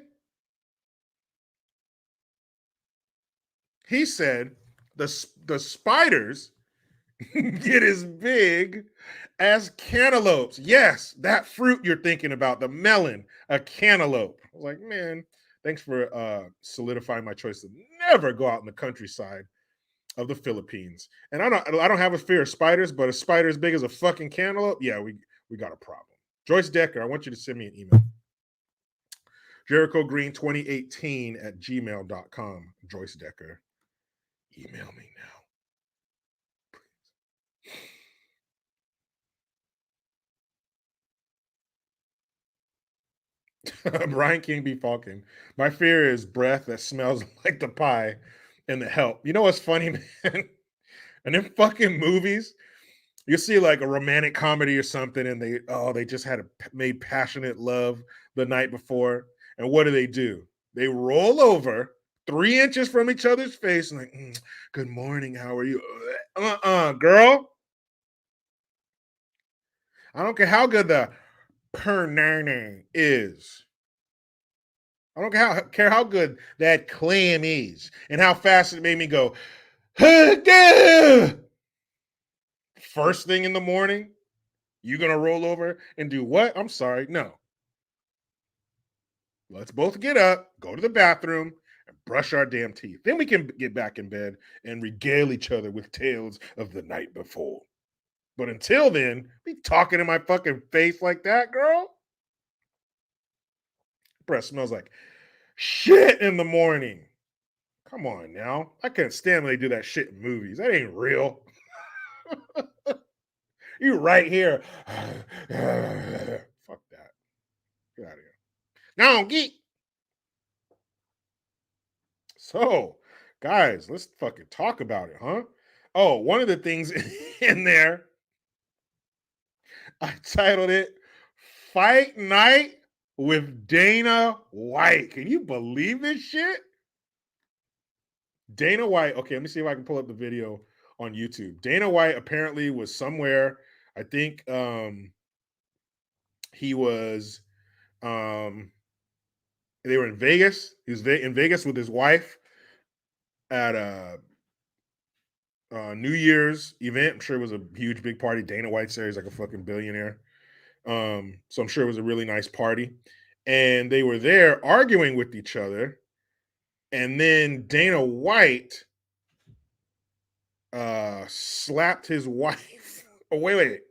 [SPEAKER 1] He said the spiders get as big as cantaloupes. Yes, that fruit you're thinking about, the melon, a cantaloupe. I was like, man, thanks for solidifying my choice to never go out in the countryside of the Philippines. And I don't have a fear of spiders, but a spider as big as a fucking cantaloupe, yeah, we got a problem. Joyce Decker, I want you to send me an email. Jericho Green 2018 at gmail.com. Joyce Decker, email me now. Brian King B. Falcon. My fear is breath that smells like the pie and the help. You know what's funny, man? And in fucking movies, you see like a romantic comedy or something, and they just had made passionate love the night before. And what do? They roll over 3 inches from each other's face and like, good morning, how are you? Girl. I don't care how good the pernerne is. I don't care how good that clam is and how fast it made me go, first thing in the morning. You gonna roll over and do what? I'm sorry, no. Let's both get up, go to the bathroom, and brush our damn teeth. Then we can get back in bed and regale each other with tales of the night before. But until then, be talking in my fucking face like that, girl. Breath smells like shit in the morning. Come on now. I can't stand when they do that shit in movies. That ain't real. You right here. Fuck that. Get out of here. Now, geek. So, guys, let's fucking talk about it, huh? Oh, one of the things in there, I titled it Fight Night with Dana White. Can you believe this shit? Dana White. Okay, let me see if I can pull up the video on YouTube. Dana White apparently was somewhere. I think he was they were in Vegas. He was in Vegas with his wife at a New Year's event. I'm sure it was a huge, big party. Dana White's there. He's like a fucking billionaire. So I'm sure it was a really nice party. And they were there arguing with each other. And then Dana White slapped his wife. Oh, wait.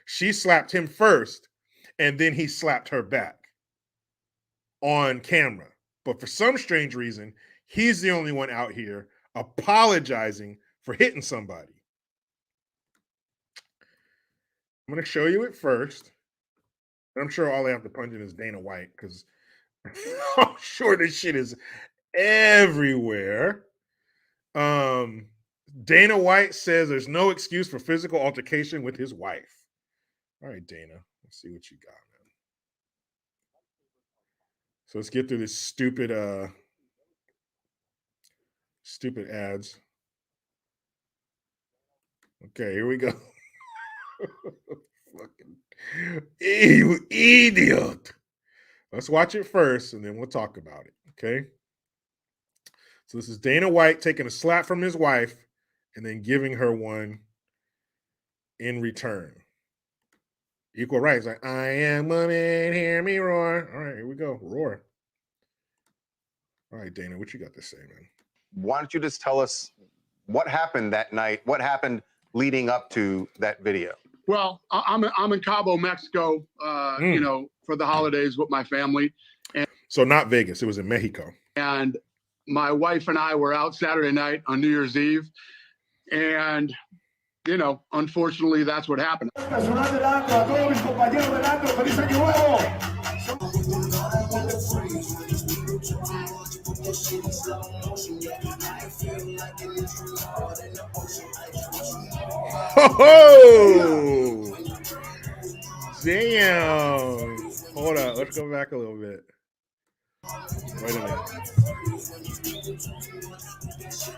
[SPEAKER 1] She slapped him first, and then he slapped her back on camera. But for some strange reason, he's the only one out here apologizing for hitting somebody. I'm going to show you it first. I'm sure all they have to punch in is Dana White, because I'm sure this shit is everywhere. Dana White says there's no excuse for physical altercation with his wife. All right, Dana, let's see what you got, man. So let's get through this stupid ads. Okay, here we go. Fucking you idiot. Let's watch it first, and then we'll talk about it, okay? So this is Dana White taking a slap from his wife and then giving her one in return. Equal rights. Like, I am woman, hear me roar. All right, here we go. Roar. All right, Dana, what you got to say, man?
[SPEAKER 2] Why don't you just tell us what happened that night? What happened leading up to that video?
[SPEAKER 3] Well, I'm in Cabo, Mexico, you know, for the holidays with my family. And
[SPEAKER 1] so not Vegas, it was in Mexico.
[SPEAKER 3] And my wife and I were out Saturday night on New Year's Eve. And, you know, unfortunately, that's what happened.
[SPEAKER 1] Oh, damn. Hold on. Let's go back a little bit. Wait a minute. Okay,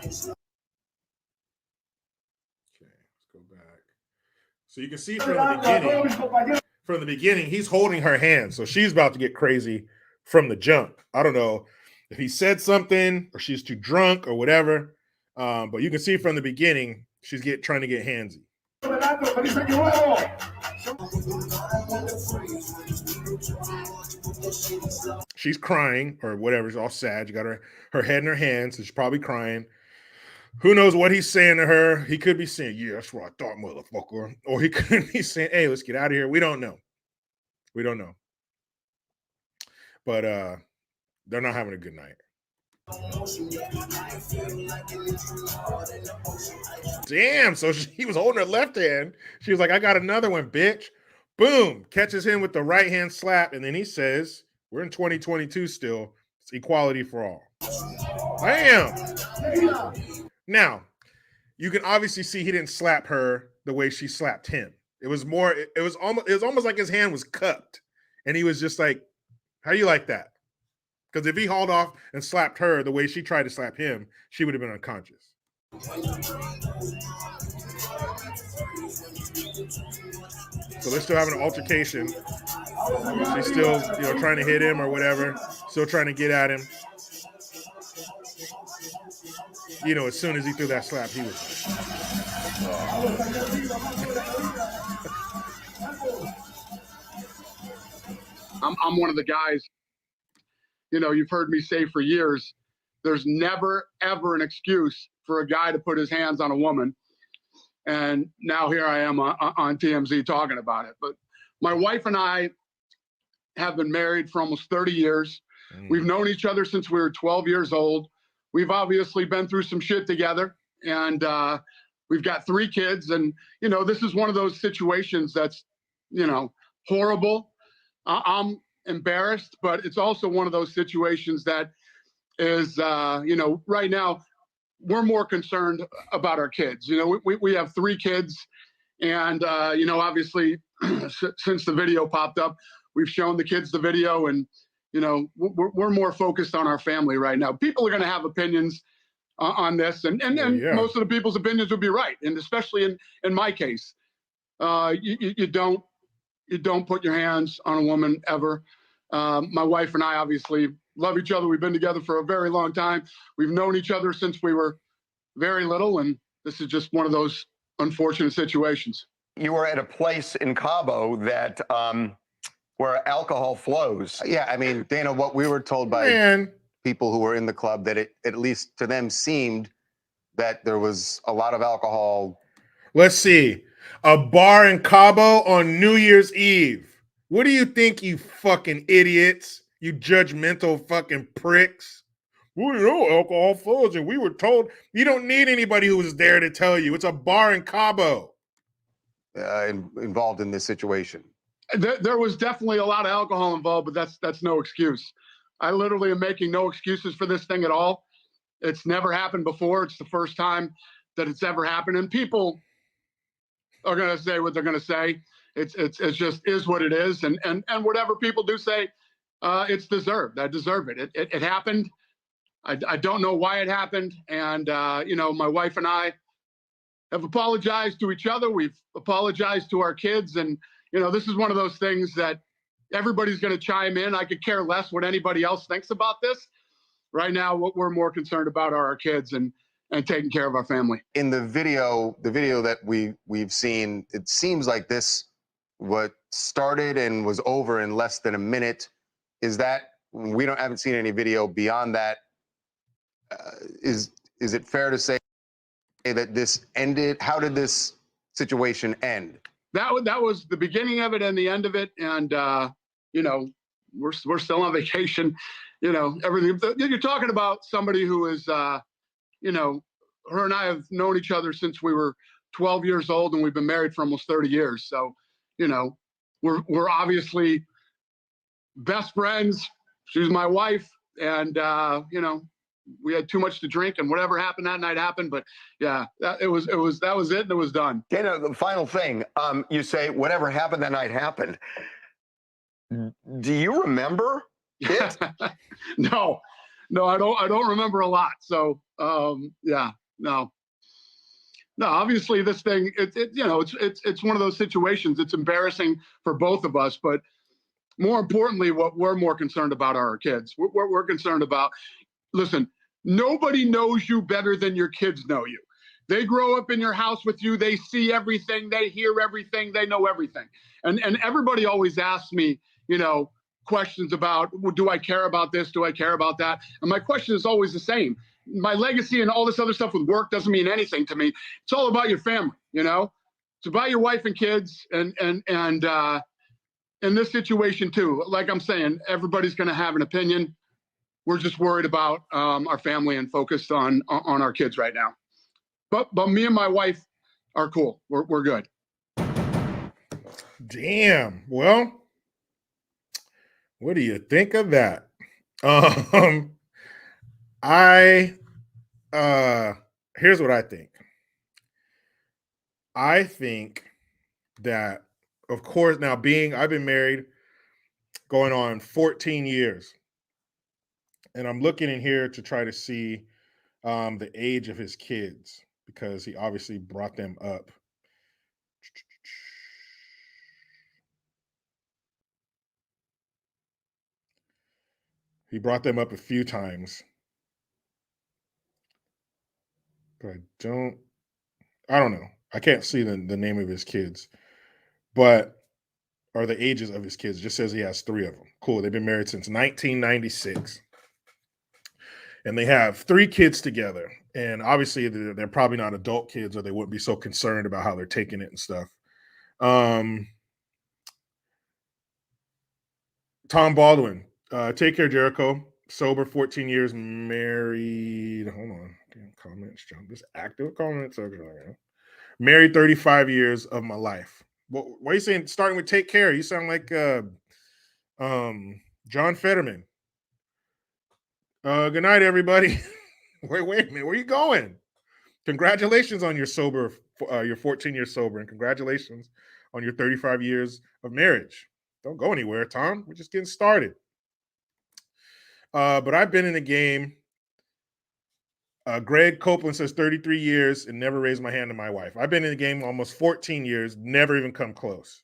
[SPEAKER 1] let's go back. So you can see from the beginning, he's holding her hand. So she's about to get crazy from the jump. I don't know if he said something or she's too drunk or whatever. But you can see from the beginning, she's trying to get handsy. She's crying or whatever. She's all sad. You got her head in her hands, so she's probably crying. Who knows what he's saying to her? He could be saying, yeah, that's what I thought, motherfucker. Or he could be saying, hey, let's get out of here. We don't know. We don't know. But they're not having a good night. Damn, so he was holding her left hand. She was like, I got another one, bitch. Boom, catches him with the right hand slap. And then he says, we're in 2022 still. It's equality for all. Bam. Now, you can obviously see he didn't slap her the way she slapped him. It was almost like his hand was cupped. And he was just like, how do you like that? Because if he hauled off and slapped her the way she tried to slap him, she would have been unconscious. So they're still having an altercation. She's still, trying to hit him or whatever. Still trying to get at him. As soon as he threw that slap, he was like,
[SPEAKER 3] I'm one of the guys, you've heard me say for years, there's never, ever an excuse for a guy to put his hands on a woman. And now here I am on TMZ talking about it. But my wife and I have been married for almost 30 years. We've known each other since we were 12 years old. We've obviously been through some shit together, and we've got 3 kids. And, this is one of those situations that's, horrible. I'm embarrassed, but it's also one of those situations that is, right now we're more concerned about our kids. We have 3 kids, and, obviously since the video popped up, we've shown the kids the video, and, we're more focused on our family right now. People are going to have opinions on this, and most of the people's opinions would be right. And especially in my case, you don't put your hands on a woman ever. My wife and I obviously love each other. We've been together for a very long time. We've known each other since we were very little, and this is just one of those unfortunate situations.
[SPEAKER 4] You were at a place in Cabo that where alcohol flows.
[SPEAKER 2] Yeah, I mean, Dana, what we were told by people who were in the club, that it, at least to them, seemed that there was a lot of alcohol.
[SPEAKER 1] Let's see. A bar in Cabo on New Year's Eve. What do you think, you fucking idiots? You judgmental fucking pricks. Well, alcohol flows, and we were told. You don't need anybody who was there to tell you. It's a bar in Cabo.
[SPEAKER 2] Involved in this situation.
[SPEAKER 3] There was definitely a lot of alcohol involved, but that's no excuse. I literally am making no excuses for this thing at all. It's never happened before. It's the first time that it's ever happened, and people are going to say what they're going to say. It's just is what it is, and whatever people do say, it's deserved. I deserve it. It happened. I don't know why it happened, and my wife and I have apologized to each other. We've apologized to our kids, and this is one of those things that everybody's going to chime in. I could care less what anybody else thinks about this. Right now, what we're more concerned about are our kids and taking care of our family.
[SPEAKER 2] In the video that we've seen, it seems like this what started and was over in less than a minute. Is that haven't seen any video beyond that? Is it fair to say that this ended? How did this situation end?
[SPEAKER 3] That was the beginning of it and the end of it, and we're still on vacation. Everything. You're talking about somebody who is, her and I have known each other since we were 12 years old, and we've been married for almost 30 years. So, we're obviously best friends. She's my wife, and we had too much to drink, and whatever happened that night happened. But yeah, that was it, and it was done.
[SPEAKER 4] Dana, the final thing, you say whatever happened that night happened. Do you remember it?
[SPEAKER 3] No, I don't remember a lot. So no. Obviously, this thing, it's one of those situations. It's embarrassing for both of us, but more importantly, what we're more concerned about are our kids. We're concerned about. Listen, nobody knows you better than your kids know you. They grow up in your house with you. They see everything. They hear everything. They know everything. And everybody always asks me, questions about, well, do I care about this? Do I care about that? And my question is always the same. My legacy and all this other stuff with work doesn't mean anything to me. It's all about your family, It's about your wife and kids, and in this situation too. Like I'm saying, everybody's going to have an opinion. We're just worried about our family and focused on our kids right now. But me and my wife are cool. We're good.
[SPEAKER 1] Damn. Well, what do you think of that? Here's what I think. I think that, of course, now I've been married going on 14 years. And I'm looking in here to try to see the age of his kids, because he obviously brought them up. He brought them up a few times. But I don't know. I can't see the name of his kids. But are the ages of his kids. It just says he has 3 of them. Cool. They've been married since 1996. And they have 3 kids together. And obviously they're probably not adult kids, or they wouldn't be so concerned about how they're taking it and stuff. Tom Baldwin, take care, Jericho. Sober 14 years, married. Hold on. Comments jump. Just active comments. Okay. Married 35 years of my life. Why are you saying starting with take care? You sound like John Fetterman. Good night, everybody. wait a minute. Where are you going? Congratulations on your 14 years sober, and congratulations on your 35 years of marriage. Don't go anywhere, Tom. We're just getting started. But I've been in the game. Greg Copeland says 33 years and never raised my hand to my wife. I've been in the game almost 14 years, never even come close.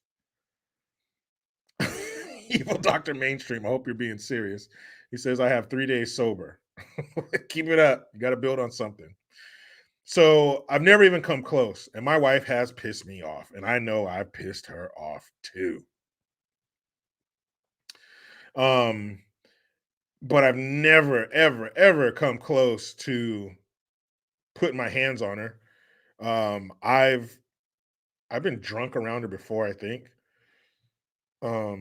[SPEAKER 1] Evil Dr. Mainstream, I hope you're being serious. He says, I have 3 days sober. Keep it up. You got to build on something. So I've never even come close. And my wife has pissed me off. And I know I pissed her off too. But I've never, ever, ever come close to putting my hands on her. I've been drunk around her before, I think. But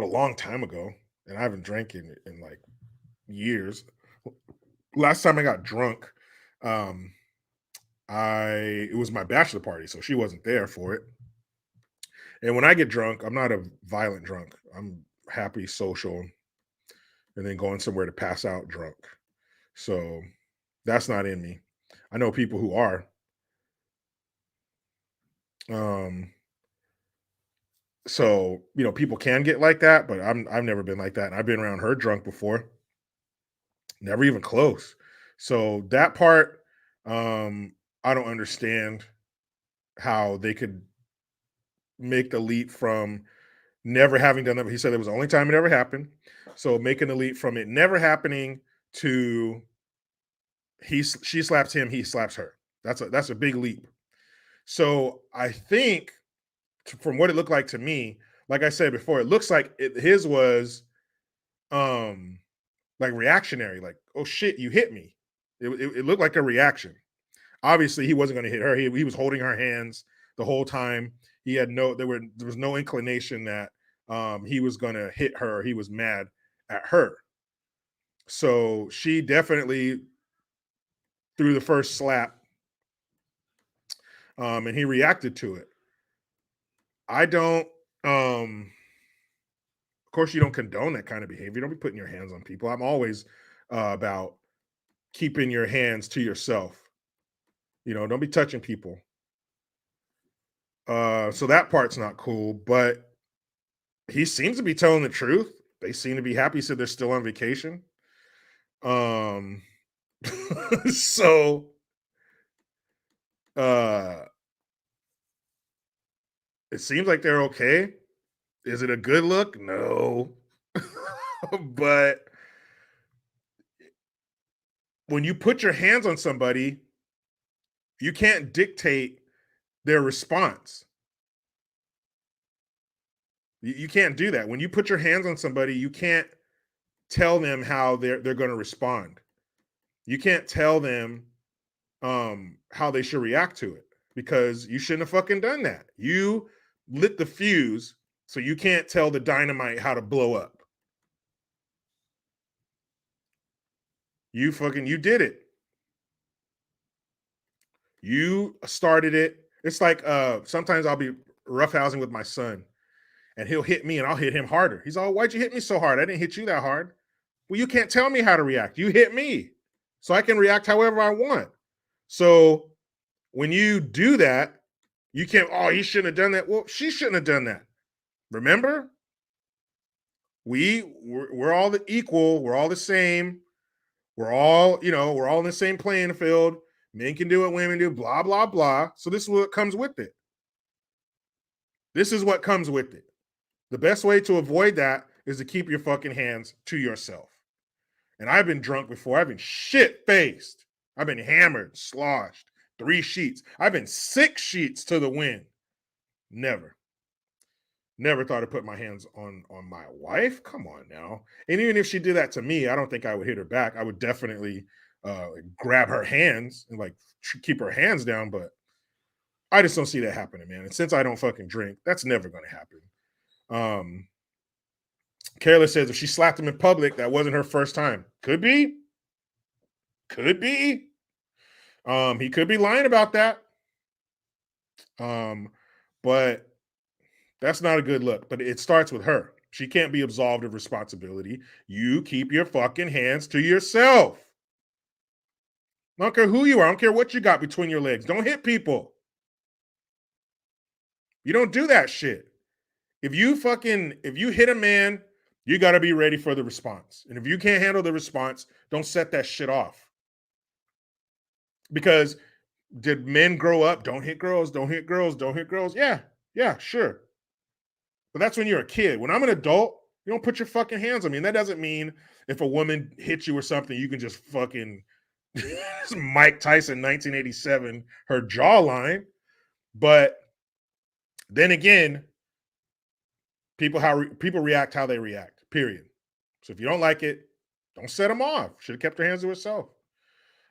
[SPEAKER 1] a long time ago, and I haven't drank in like years. Last time I got drunk, it was my bachelor party, so she wasn't there for it. And when I get drunk, I'm not a violent drunk. I'm happy, social, and then going somewhere to pass out drunk. So that's not in me. I know people who are. So, people can get like that, but I've never been like that. And I've been around her drunk before. Never even close. So that part, I don't understand how they could make the leap from never having done that. He said it was the only time it ever happened. So making the leap from it never happening to she slaps him, he slaps her. That's a big leap. So I think from what it looked like to me, like I said before, it looks like his was like reactionary, like, oh shit, you hit me. It looked like a reaction. Obviously, he wasn't going to hit her. He was holding her hands the whole time. He had there was no inclination that he was going to hit her. He was mad at her. So she definitely threw the first slap, and he reacted to it. I don't. Of course, you don't condone that kind of behavior. You don't be putting your hands on people. I'm always about keeping your hands to yourself. Don't be touching people. So that part's not cool, but he seems to be telling the truth. They seem to be happy. He said they're still on vacation. So it seems like they're okay. Is it a good look? No. But when you put your hands on somebody, you can't dictate their response. You can't do that. When you put your hands on somebody, you can't tell them how they're going to respond. You can't tell them how they should react to it, because you shouldn't have fucking done that. You lit the fuse, so you can't tell the dynamite how to blow up. You did it. You started it. It's like sometimes I'll be roughhousing with my son, and he'll hit me and I'll hit him harder. He's all, why'd you hit me so hard? I didn't hit you that hard. Well, you can't tell me how to react. You hit me, so I can react however I want. So when you do that, you can't, he shouldn't have done that. Well, she shouldn't have done that. Remember? We're all equal. We're all the same. We're all in the same playing field. Men can do what women do, blah, blah, blah. So this is what comes with it. This is what comes with it. The best way to avoid that is to keep your fucking hands to yourself. And I've been drunk before. I've been shit-faced. I've been hammered, sloshed, 3 sheets. I've been 6 sheets to the wind. Never. Never thought to put my hands on my wife. Come on now. And even if she did that to me, I don't think I would hit her back. I would definitely grab her hands and like keep her hands down. But I just don't see that happening, man. And since I don't fucking drink, that's never going to happen. Kayla says if she slapped him in public, that wasn't her first time. Could be. Could be. He could be lying about that. But that's not a good look. But it starts with her. She can't be absolved of responsibility. You keep your fucking hands to yourself. I don't care who you are. I don't care what you got between your legs. Don't hit people. You don't do that shit. If you hit a man, you got to be ready for the response. And if you can't handle the response, don't set that shit off. Because did men grow up? Don't hit girls, don't hit girls, don't hit girls. Yeah, sure. But that's when you're a kid. When I'm an adult, you don't put your fucking hands on me. And that doesn't mean if a woman hits you or something, you can just fucking Mike Tyson 1987 her jawline. But then again, people react how they react, period. So if you don't like it, don't set them off. Should have kept her hands to herself.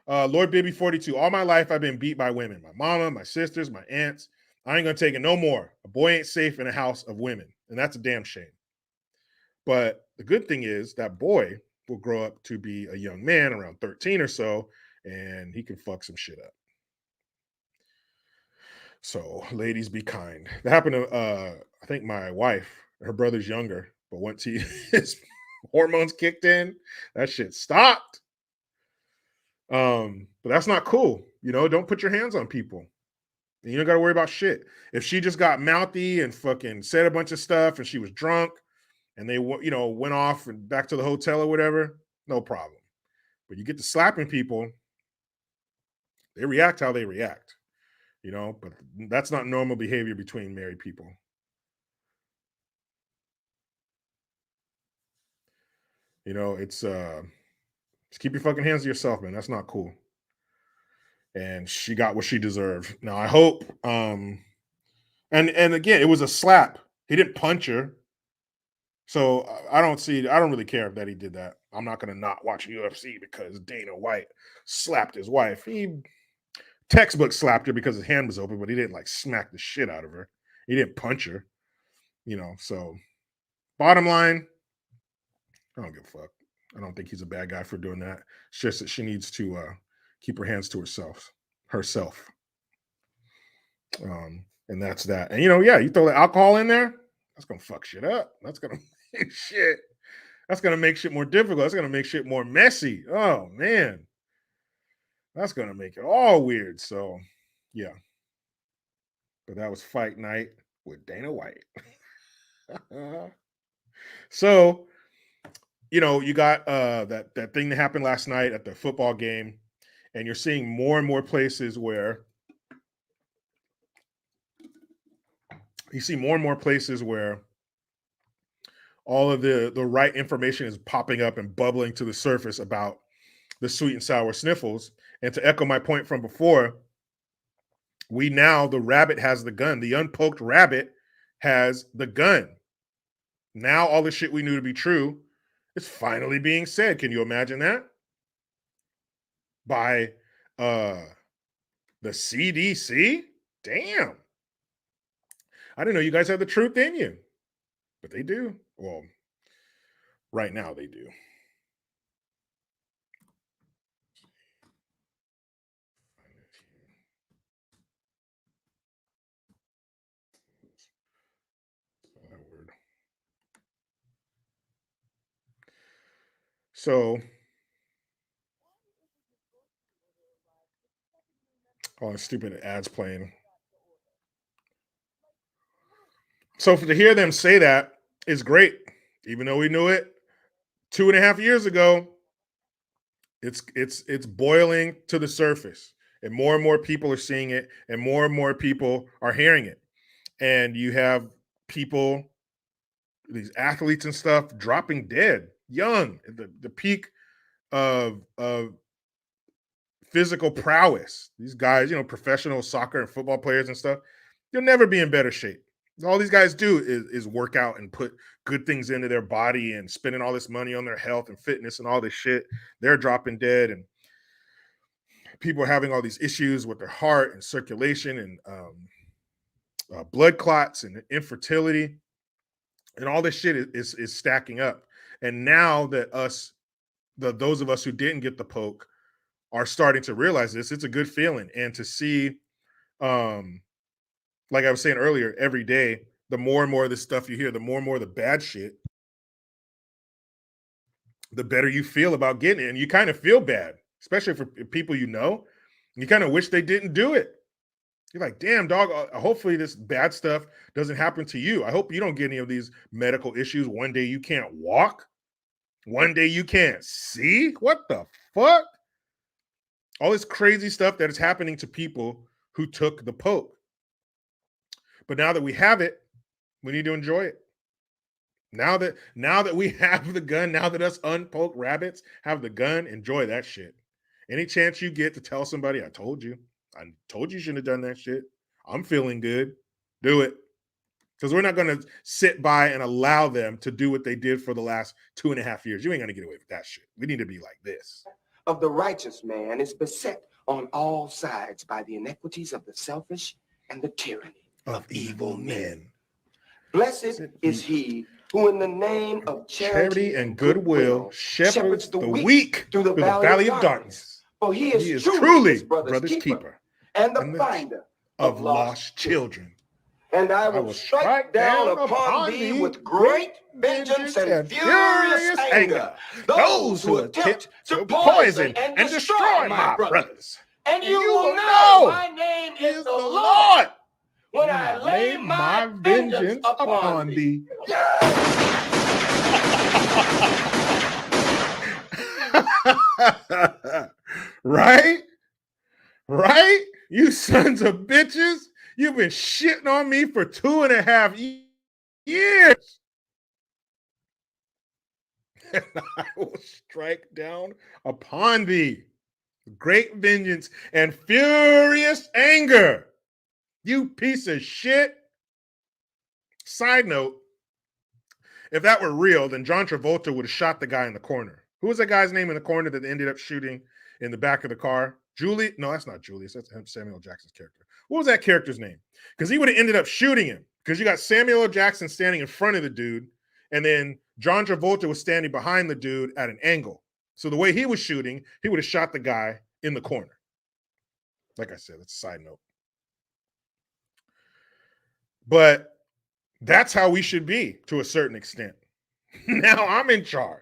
[SPEAKER 1] Lord Bibby 42, all my life I've been beat by women. My mama, my sisters, my aunts. I ain't going to take it no more. A boy ain't safe in a house of women. And that's a damn shame. But the good thing is that boy will grow up to be a young man around 13 or so, and he can fuck some shit up. So, ladies, be kind. That happened to, I think, my wife. Her brother's younger, but once his hormones kicked in, that shit stopped. But that's not cool. You know, don't put your hands on people. You don't got to worry about shit. If she just got mouthy and fucking said a bunch of stuff and she was drunk and they, went off and back to the hotel or whatever, no problem. But you get to slapping people, they react how they react, but that's not normal behavior between married people. It's just keep your fucking hands to yourself, man. That's not cool. And she got what she deserved. Now I hope, and again, it was a slap. He didn't punch her. So I don't really care that he did that. I'm not going to not watch UFC because Dana White slapped his wife. He textbook slapped her because his hand was open, but he didn't like smack the shit out of her. He didn't punch her, so bottom line, I don't give a fuck. I don't think he's a bad guy for doing that. It's just that she needs to keep her hands to herself. And that's that. And you throw the alcohol in there, that's gonna fuck shit up. That's gonna make shit more difficult. That's gonna make shit more messy. Oh man. That's gonna make it all weird. So yeah. But that was fight night with Dana White. So, you got that thing that happened last night at the football game, and you're seeing more and more places where all of the right information is popping up and bubbling to the surface about the sweet and sour sniffles. And to echo my point from before, the rabbit has the gun. The unpoked rabbit has the gun. Now all the shit we knew to be true is finally being said. Can you imagine that? By the CDC? Damn. I didn't know you guys had the truth in you. But they do. Well, right now they do. So, the stupid ads playing. So to hear them say that is great, even though we knew it 2.5 years ago. It's boiling to the surface, and more people are seeing it, and more people are hearing it. And you have people, these athletes and stuff, dropping dead, young, at the peak of physical prowess. These guys, professional soccer and football players and stuff, you'll never be in better shape. All these guys do is work out and put good things into their body and spending all this money on their health and fitness and all this shit. They're dropping dead, and people are having all these issues with their heart and circulation and blood clots and infertility, and all this shit is stacking up. And now that those of us who didn't get the poke are starting to realize this, it's a good feeling. And to see, like I was saying earlier, every day, the more and more of this stuff you hear, the more and more of the bad shit, the better you feel about getting it. And you kind of feel bad, especially for people you know. You kind of wish they didn't do it. You're like, damn, dog, hopefully this bad stuff doesn't happen to you. I hope you don't get any of these medical issues. One day you can't walk. One day you can't see. What the fuck? All this crazy stuff that is happening to people who took the poke. But now that we have it, we need to enjoy it. Now that we have the gun, now that us unpoked rabbits have the gun, enjoy that shit. Any chance you get to tell somebody, I told you you shouldn't have done that shit. I'm feeling good. Do it. Because we're not going to sit by and allow them to do what they did for the last 2.5 years. You ain't going to get away with that shit. We need to be like this.
[SPEAKER 5] Of the righteous man is beset on all sides by the iniquities of the selfish and the tyranny
[SPEAKER 1] Of evil men.
[SPEAKER 5] Blessed is he who in the name of
[SPEAKER 1] Charity and goodwill shepherds the weak through the valley of darkness.
[SPEAKER 5] For he
[SPEAKER 1] He
[SPEAKER 5] is
[SPEAKER 1] is truly
[SPEAKER 5] his brother's keeper
[SPEAKER 1] and
[SPEAKER 5] and the
[SPEAKER 1] the
[SPEAKER 5] finder
[SPEAKER 1] of lost children.
[SPEAKER 5] And I will strike down upon thee with great vengeance and furious anger those who attempt to poison and destroy my brothers. And you will know my name is the Lord when I lay my vengeance upon thee.
[SPEAKER 1] Right? Right? You sons of bitches. You've been shitting on me for 2.5 years. And I will strike down upon thee great vengeance and furious anger. You piece of shit. Side note, if that were real, then John Travolta would have shot the guy in the corner. Who was that guy's name in the corner that they ended up shooting in the back of the car? Julie? No, that's not Julius. That's Samuel Jackson's character. What was that character's name? Because he would have ended up shooting him. Because you got Samuel L. Jackson standing in front of the dude, and then John Travolta was standing behind the dude at an angle. So the way he was shooting, he would have shot the guy in the corner. Like I said, that's a side note. But that's how we should be to a certain extent. Now I'm in charge.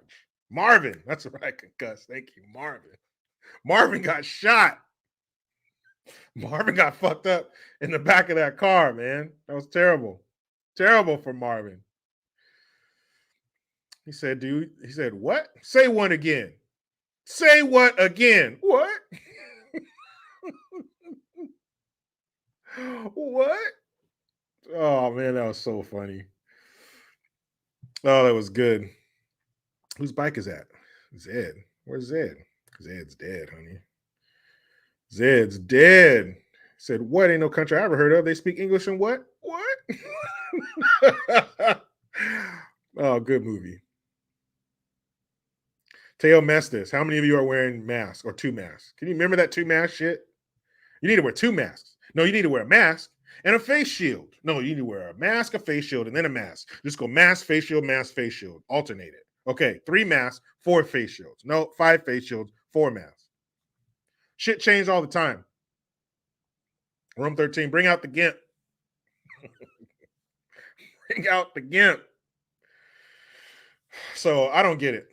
[SPEAKER 1] Marvin, that's what I can cuss. Thank you, Marvin. Marvin got shot. Marvin got fucked up in the back of that car, man. That was terrible. Terrible for Marvin. He said, dude, he said, what? Say one again. Say what again? What? What? Oh, man, that was so funny. Oh, that was good. Whose bike is that? Zed. Where's Zed? Zed's dead, honey. Zed's dead. He said, what? Ain't no country I ever heard of. They speak English and what? What? Oh, good movie. Teo Mestis, how many of you are wearing masks or 2 masks? Can you remember that 2 mask shit? You need to wear 2 masks. No, you need to wear a mask and a face shield. No, you need to wear a mask, a face shield, and then a mask. Just go mask, face shield, alternate it. Okay, 3 masks, 4 face shields. No, 5 face shields, 4 masks. Shit changed all the time. Room 13, bring out the GIMP. Bring out the GIMP. So I don't get it.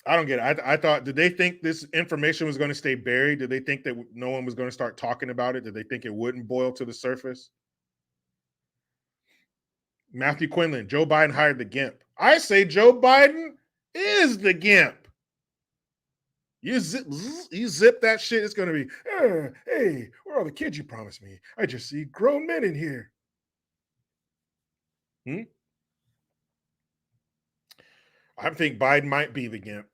[SPEAKER 1] I thought, did they think this information was going to stay buried? Did they think that no one was going to start talking about it? Did they think it wouldn't boil to the surface? Matthew Quinlan, Joe Biden hired the GIMP. I say Joe Biden is the GIMP. You zip that shit, it's going to be, hey, where are all the kids you promised me? I just see grown men in here. I think Biden might be the GIMP.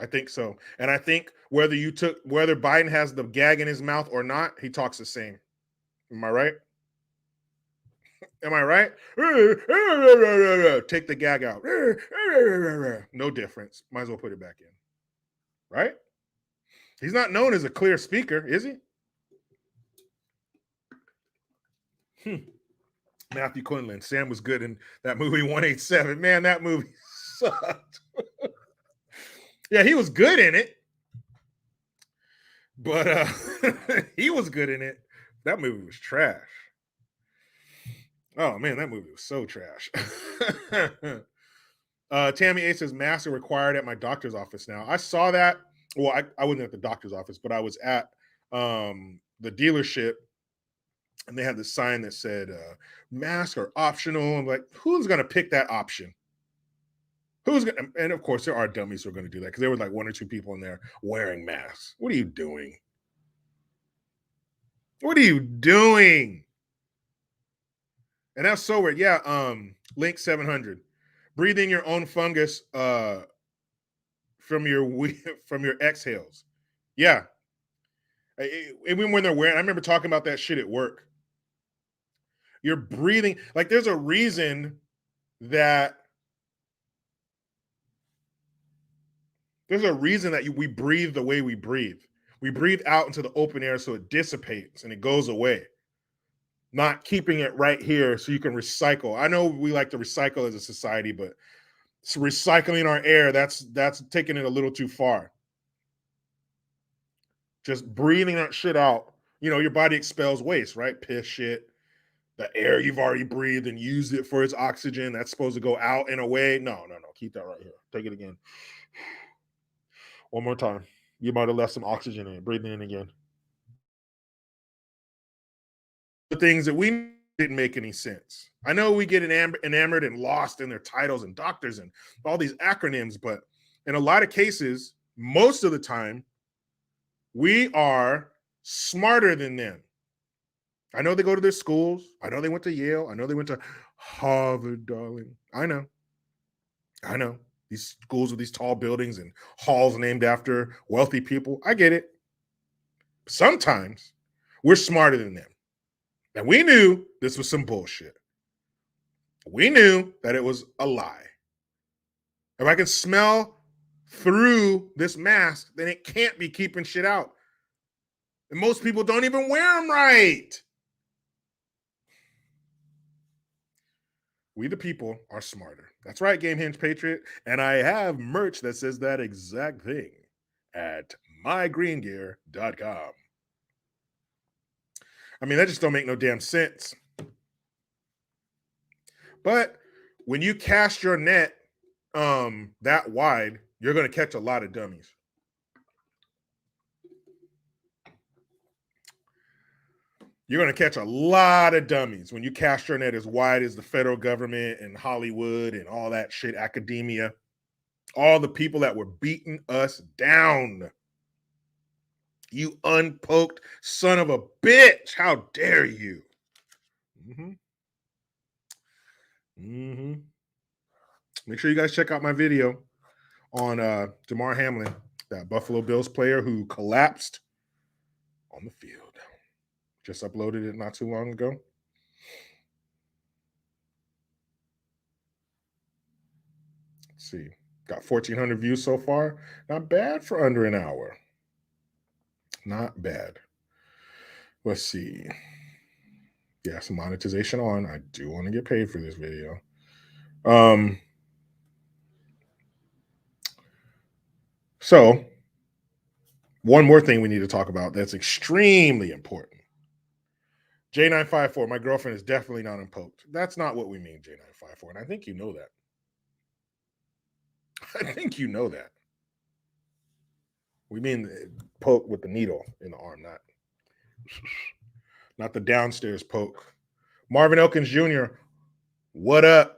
[SPEAKER 1] I think so. And I think whether Biden has the gag in his mouth or not, he talks the same. Am I right? Am I right? Take the gag out. No difference. Might as well put it back in. Right? He's not known as a clear speaker, is he? Matthew Quinlan. Sam was good in that movie 187. Man, that movie sucked. Yeah, he was good in it. But he was good in it. That movie was trash. Oh man, that movie was so trash. Tammy A says masks are required at my doctor's office now. I saw that. Well, I wasn't at the doctor's office, but I was at the dealership, and they had this sign that said masks are optional. I'm like, who's gonna pick that option? Who's gonna? And of course, there are dummies who are gonna do that because there were like 1 or 2 people in there wearing masks. What are you doing? What are you doing? And that's so weird. Yeah, Link 700. Breathing your own fungus from your exhales. Yeah. Even when they're wearing, I remember talking about that shit at work. You're breathing, like there's a reason that we breathe the way we breathe. We breathe out into the open air so it dissipates and it goes away. Not keeping it right here so you can recycle. I know we like to recycle as a society, but recycling our air, that's taking it a little too far. Just breathing that shit out. You know, your body expels waste, right? Piss, shit. The air you've already breathed and used it for its oxygen, that's supposed to go out and away. No. Keep that right here. Take it again. One more time. You might have left some oxygen in it. Breathe it in again. The things that we didn't make any sense. I know we get enamored and lost in their titles and doctors and all these acronyms, but in a lot of cases, most of the time, we are smarter than them. I know they go to their schools. I know they went to Yale. I know they went to Harvard, darling. I know. These schools with these tall buildings and halls named after wealthy people. I get it. Sometimes we're smarter than them. And we knew this was some bullshit. We knew that it was a lie. If I can smell through this mask, then it can't be keeping shit out. And most people don't even wear them right. We the people are smarter. That's right, Game Hinge Patriot. And I have merch that says that exact thing at mygreengear.com. I mean, that just don't make no damn sense. But when you cast your net that wide, you're going to catch a lot of dummies. You're going to catch a lot of dummies when you cast your net as wide as the federal government and Hollywood and all that shit, academia, all the people that were beating us down. You unpoked son of a bitch. How dare you? Make sure you guys check out my video on Jamar Hamlin, that Buffalo Bills player who collapsed on the field. Just uploaded it not too long ago. Let's see. Got 1,400 views so far. Not bad for under an hour. Not bad. Let's see. Yeah, some monetization on. I do want to get paid for this video. So, one more thing we need to talk about that's extremely important. J954, my girlfriend is definitely not unpoked. That's not what we mean, J954, and I think you know that. We mean poke with the needle in the arm, not the downstairs poke. Marvin Elkins Jr., what up?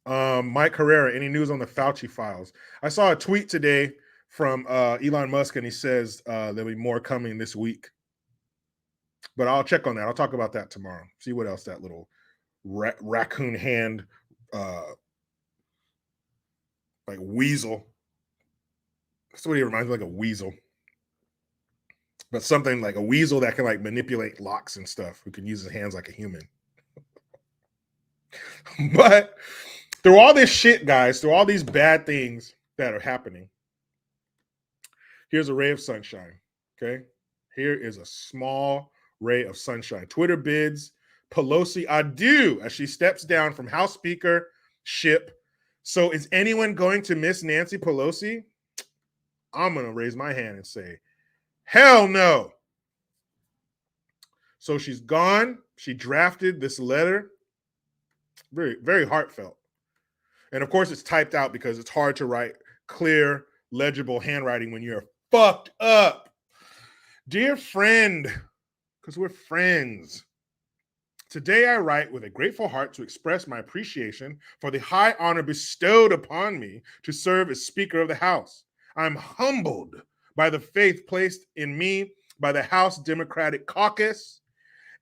[SPEAKER 1] Mike Herrera, any news on the Fauci files? I saw a tweet today from Elon Musk, and he says there'll be more coming this week. But I'll check on that. I'll talk about that tomorrow. See what else that little raccoon hand, like weasel. That's what he reminds me, like a weasel. but something like a weasel that can like manipulate locks and stuff, who can use his hands like a human. But through all this shit, guys, through all these bad things that are happening, here's a ray of sunshine. Okay. Here is a small ray of sunshine. Twitter bids Pelosi adieu as she steps down from House Speaker ship. So is anyone going to miss Nancy Pelosi? I'm going to raise my hand and say, hell no. So she's gone. She drafted this letter. Very, very heartfelt. And of course, it's typed out because it's hard to write clear, legible handwriting when you're fucked up. Dear friend, because we're friends. Today I write with a grateful heart to express my appreciation for the high honor bestowed upon me to serve as Speaker of the House. I'm humbled by the faith placed in me by the House Democratic Caucus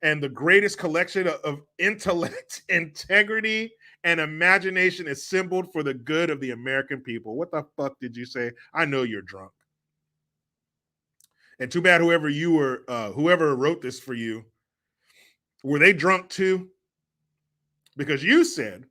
[SPEAKER 1] and the greatest collection of intellect, integrity, and imagination assembled for the good of the American people. What the fuck did you say? I know you're drunk. And too bad whoever wrote this for you, were they drunk too? Because you said,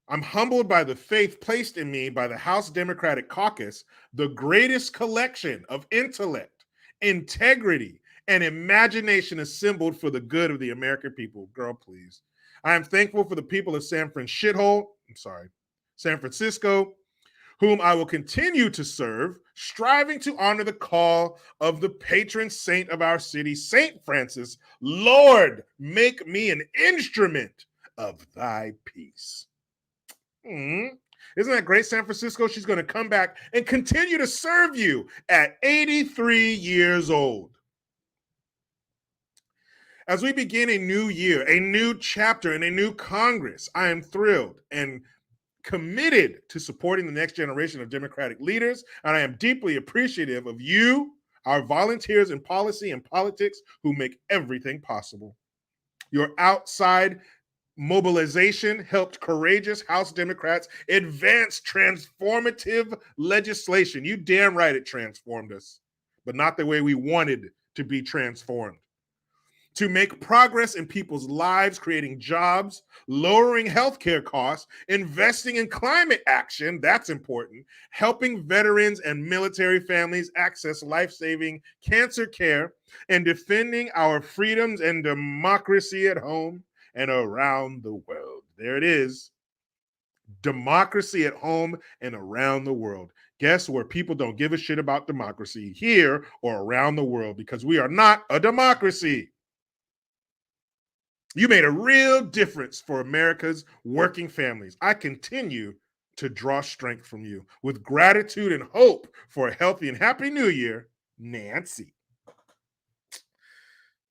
[SPEAKER 1] I'm humbled by the faith placed in me by the House Democratic Caucus, the greatest collection of intellect, integrity, and imagination assembled for the good of the American people. Girl, please. I am thankful for the people of San Francisco, whom I will continue to serve, striving to honor the call of the patron saint of our city, Saint Francis. Lord, make me an instrument of thy peace. Isn't that great, San Francisco? She's going to come back and continue to serve you at 83 years old. As we begin a new year, a new chapter, and a new Congress, I am thrilled and committed to supporting the next generation of Democratic leaders, and I am deeply appreciative of you, our volunteers in policy and politics who make everything possible. Your outside mobilization helped courageous House Democrats advance transformative legislation. You damn right it transformed us, but not the way we wanted to be transformed. To make progress in people's lives, creating jobs, lowering healthcare costs, investing in climate action, that's important, helping veterans and military families access life-saving cancer care, and defending our freedoms and democracy at home and around the world. There it is. Democracy at home and around the world. Guess where people don't give a shit about democracy? Here or around the world, because we are not a democracy. You made a real difference for America's working families. I continue to draw strength from you. With gratitude and hope for a healthy and happy new year, Nancy.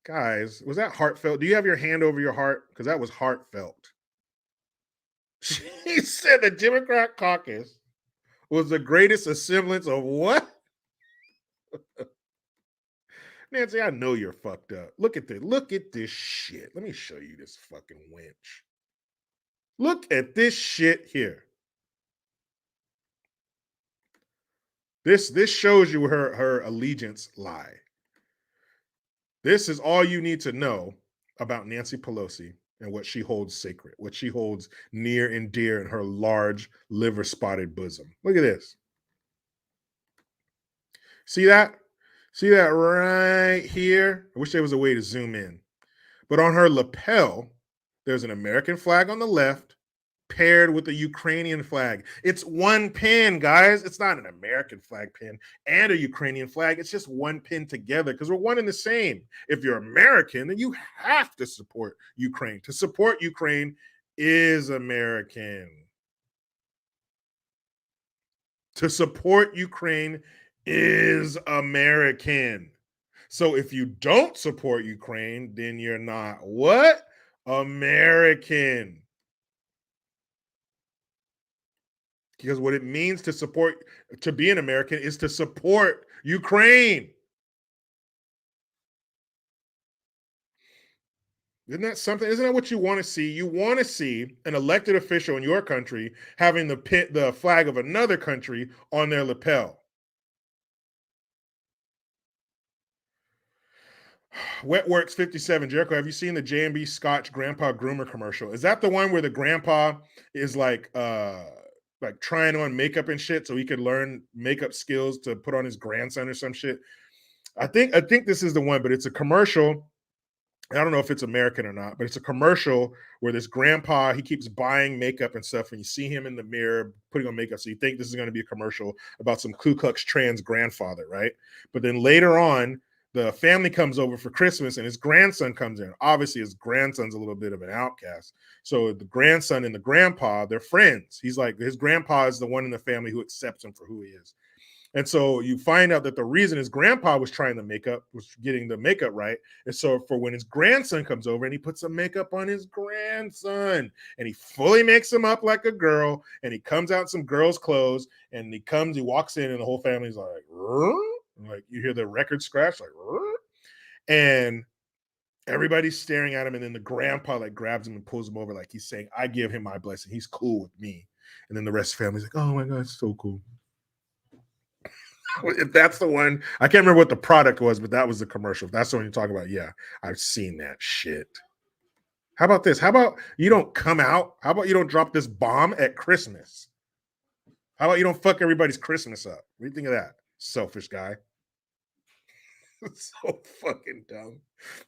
[SPEAKER 1] Guys, was that heartfelt? Do you have your hand over your heart? Because that was heartfelt. She said the Democrat caucus was the greatest assemblance of what? Nancy, I know you're fucked up. Look at this. Look at this shit. Let me show you this fucking wench. Look at this shit here. This shows you her allegiance lie. This is all you need to know about Nancy Pelosi and what she holds sacred, what she holds near and dear in her large liver-spotted bosom. Look at this. See that? See that right here? I wish there was a way to zoom in. But on her lapel, there's an American flag on the left paired with a Ukrainian flag. It's one pin, guys. It's not an American flag pin and a Ukrainian flag. It's just one pin together because we're one and the same. If you're American, then you have to support Ukraine. To support Ukraine is American. To support Ukraine is American. So if you don't support Ukraine, then you're not what? American. Because what it means to support, to be an American, is to support Ukraine. Isn't that something? Isn't that what you want to see? You want to see an elected official in your country having the flag of another country on their lapel. Wetworks 57, Jericho, have you seen the J&B Scotch Grandpa Groomer commercial? Is that the one where the grandpa is like trying on makeup and shit so he could learn makeup skills to put on his grandson or some shit? I think this is the one, but it's a commercial. I don't know if it's American or not, but it's a commercial where this grandpa, he keeps buying makeup and stuff, and you see him in the mirror putting on makeup. So you think this is going to be a commercial about some Ku Klux trans grandfather, right? But then later on, the family comes over for Christmas and his grandson comes in. Obviously, his grandson's a little bit of an outcast. So the grandson and the grandpa, they're friends. He's like, his grandpa is the one in the family who accepts him for who he is. And so you find out that the reason his grandpa was trying the makeup was getting the makeup right. And so for when his grandson comes over and he puts some makeup on his grandson and he fully makes him up like a girl and he comes out in some girl's clothes and he walks in and the whole family's like, you hear the record scratch, like, and everybody's staring at him. And then the grandpa like grabs him and pulls him over like he's saying, I give him my blessing. He's cool with me. And then the rest of the family's like, oh my God, it's so cool. If that's the one, I can't remember what the product was, but that was the commercial. If that's the one you're talking about, yeah, I've seen that shit. How about this? How about you don't come out? How about you don't drop this bomb at Christmas? How about you don't fuck everybody's Christmas up? What do you think of that, selfish guy? It's so fucking dumb.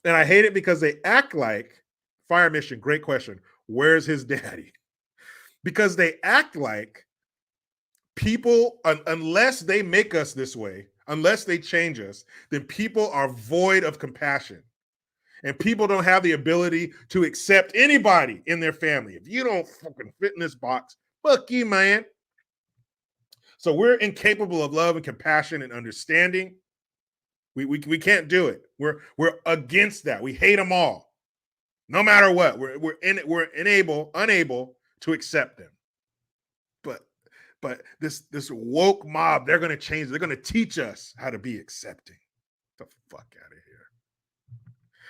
[SPEAKER 1] And I hate it because they act like, Fire Mission, great question, where's his daddy? Because they act like people, unless they make us this way, unless they change us, then people are void of compassion. And people don't have the ability to accept anybody in their family. If you don't fucking fit in this box, fuck you, man. So we're incapable of love and compassion and understanding. We can't do it. We're against that. We hate them all. No matter what. We're unable to accept them. But this woke mob, they're going to change. They're going to teach us how to be accepting. Get the fuck out of here.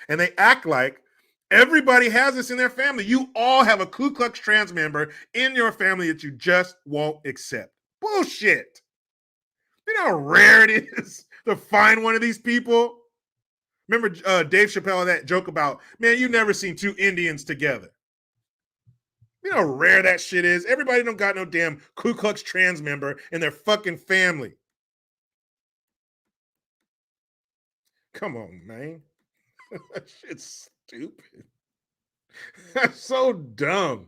[SPEAKER 1] And they act like everybody has this in their family. You all have a Ku Klux trans member in your family that you just won't accept. Bullshit. You know how rare it is to find one of these people? Remember Dave Chappelle, that joke about, man, you've never seen two Indians together. You know how rare that shit is? Everybody don't got no damn Ku Klux trans member in their fucking family. Come on, man. That shit's stupid. That's so dumb.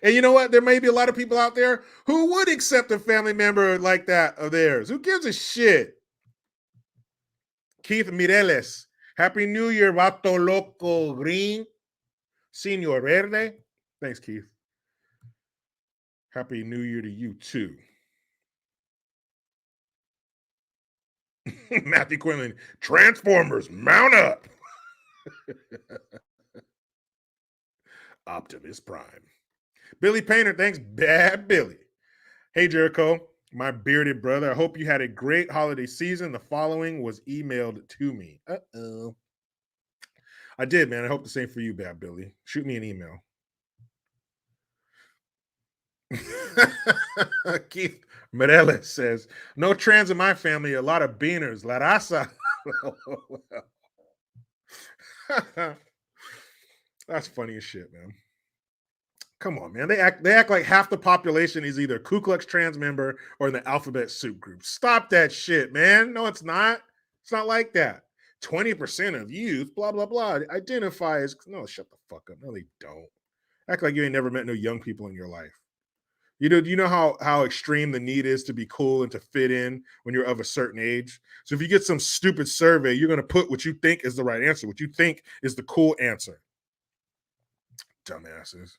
[SPEAKER 1] And you know what? There may be a lot of people out there who would accept a family member like that of theirs. Who gives a shit? Keith Mireles. Happy New Year, Vato Loco Green. Senor Verde. Thanks, Keith. Happy New Year to you, too. Matthew Quinlan. Transformers, mount up. Optimus Prime. Billy Painter, thanks, Bad Billy. Hey, Jericho, my bearded brother. I hope you had a great holiday season. The following was emailed to me. Uh-oh. I did, man. I hope the same for you, Bad Billy. Shoot me an email. Keith Mireles says, no trans in my family, a lot of beaners. La raza. That's funny as shit, man. Come on, man. They act like half the population is either Ku Klux trans member or in the alphabet soup group. Stop that shit, man. No, it's not. It's not like that. 20% of youth, blah, blah, blah, identify as... No, shut the fuck up. No, they don't. Act like you ain't never met no young people in your life. You know how extreme the need is to be cool and to fit in when you're of a certain age? So if you get some stupid survey, you're going to put what you think is the right answer, what you think is the cool answer. Dumbasses.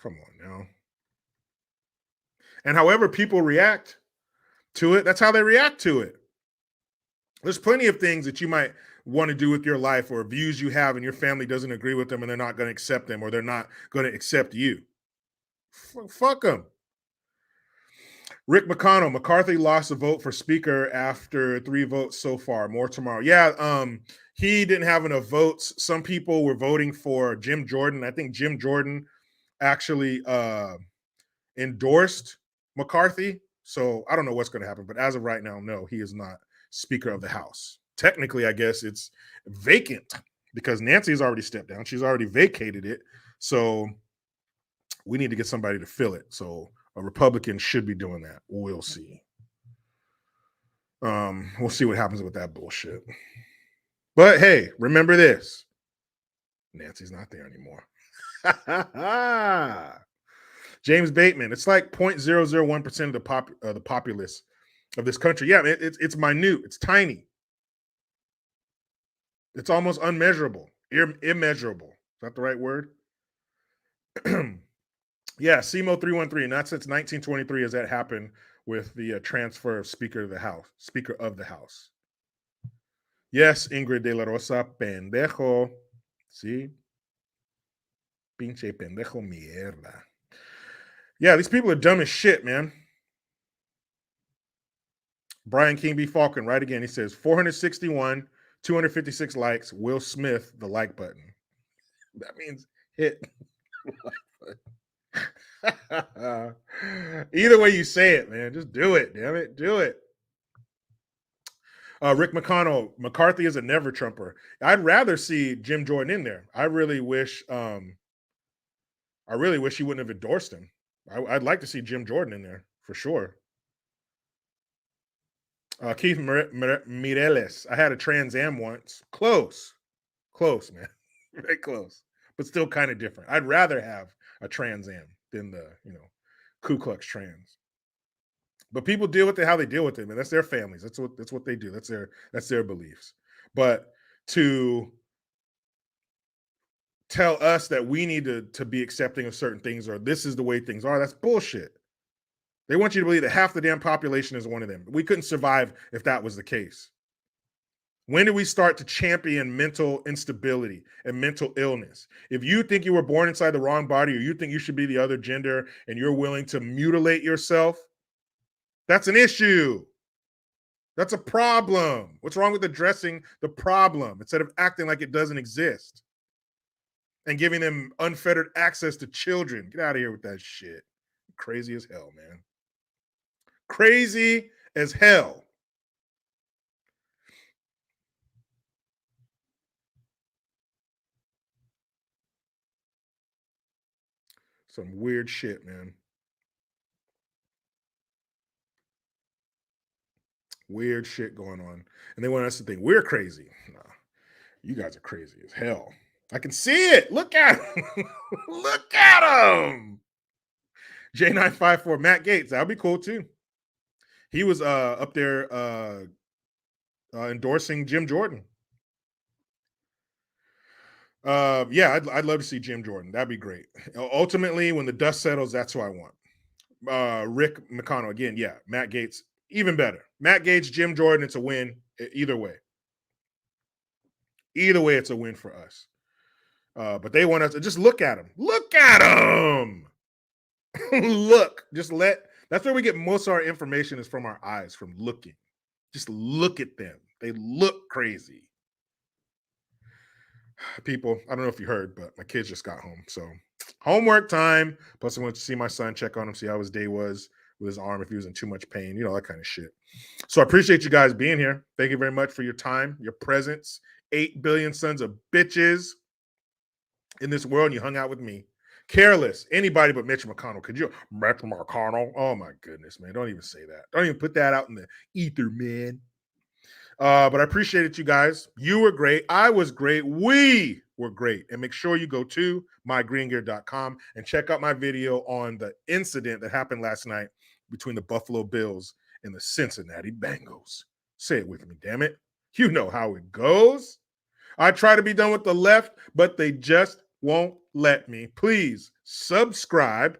[SPEAKER 1] Come on now. And however people react to it, that's how they react to it. There's plenty of things that you might want to do with your life or views you have and your family doesn't agree with them and they're not going to accept them or they're not going to accept you. Fuck them. Rick McConnell, McCarthy lost a vote for speaker after 3 votes so far. More tomorrow. Yeah, he didn't have enough votes. Some people were voting for Jim Jordan. I think Jim Jordan actually endorsed McCarthy. So I don't know what's going to happen. But as of right now, no, he is not Speaker of the House. technically, I guess it's vacant because Nancy's already stepped down. She's already vacated it. So we need to get somebody to fill it. So a Republican should be doing that. We'll see. We'll see what happens with that bullshit. But hey, remember this. Nancy's not there anymore. James Bateman. It's like 0.001% of the populace of this country. Yeah, it's minute. It's tiny. It's almost unmeasurable. Immeasurable. Is that the right word? Yeah, SEMO 313. Not since 1923 has that happened with the transfer of Speaker of the House. Yes, Ingrid de la Rosa, pendejo. See? Pinche pendejo mierda. Yeah, these people are dumb as shit, man. Brian King B. Falcon, right again. He says 461, 256 likes. Will Smith, the like button. That means hit. Either way you say it, man, just do it. Damn it, do it. Rick McConnell, McCarthy is a never Trumper. I'd rather see Jim Jordan in there. I really wish he wouldn't have endorsed him. I'd like to see Jim Jordan in there for sure. Keith Mireles. I had a Trans Am once. Close, man. Very close, but still kind of different. I'd rather have a Trans Am than the Ku Klux Trans. But people deal with it how they deal with it, man. That's their families. That's what they do. That's their beliefs. But to tell us that we need to be accepting of certain things or this is the way things are, that's bullshit. They want you to believe that half the damn population is one of them. We couldn't survive if that was the case. When did we start to champion mental instability and mental illness? If you think you were born inside the wrong body or you think you should be the other gender and you're willing to mutilate yourself, that's an issue. That's a problem. What's wrong with addressing the problem instead of acting like it doesn't exist and giving them unfettered access to children? Get out of here with that shit. Crazy as hell, man. Crazy as hell. Some weird shit, man. Weird shit going on. And they want us to think we're crazy. No, you guys are crazy as hell. I can see it. Look at him. Look at him. J954, Matt Gaetz. That'll be cool too. He was up there endorsing Jim Jordan. Yeah, I'd love to see Jim Jordan. That'd be great. Ultimately, when the dust settles, that's who I want. Rick McConnell, again, yeah. Matt Gaetz, even better. Matt Gaetz, Jim Jordan, it's a win either way. Either way, it's a win for us. But they want us to just look at him. Look at him. Look. That's where we get most of our information is from our eyes, from looking. Just look at them. They look crazy. People, I don't know if you heard, but my kids just got home. So homework time. Plus I went to see my son, check on him, see how his day was with his arm, if he was in too much pain, that kind of shit. So I appreciate you guys being here. Thank you very much for your time, your presence. 8 billion sons of bitches in this world, and you hung out with me. Careless. Anybody but Mitch McConnell. Could you? Mitch McConnell. Oh my goodness, man. Don't even say that. Don't even put that out in the ether, man. But I appreciate it, you guys. You were great. I was great. We were great. And make sure you go to mygreengear.com and check out my video on the incident that happened last night between the Buffalo Bills and the Cincinnati Bengals. Say it with me, damn it. You know how it goes. I try to be done with the left, but they just won't let me. Please subscribe.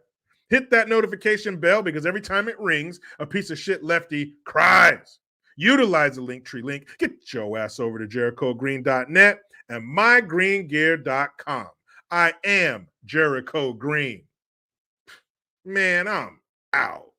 [SPEAKER 1] Hit that notification bell because every time it rings, a piece of shit lefty cries. Utilize the Linktree link. Get your ass over to JerichoGreen.net and mygreengear.com. I am Jericho Green. Man, I'm out.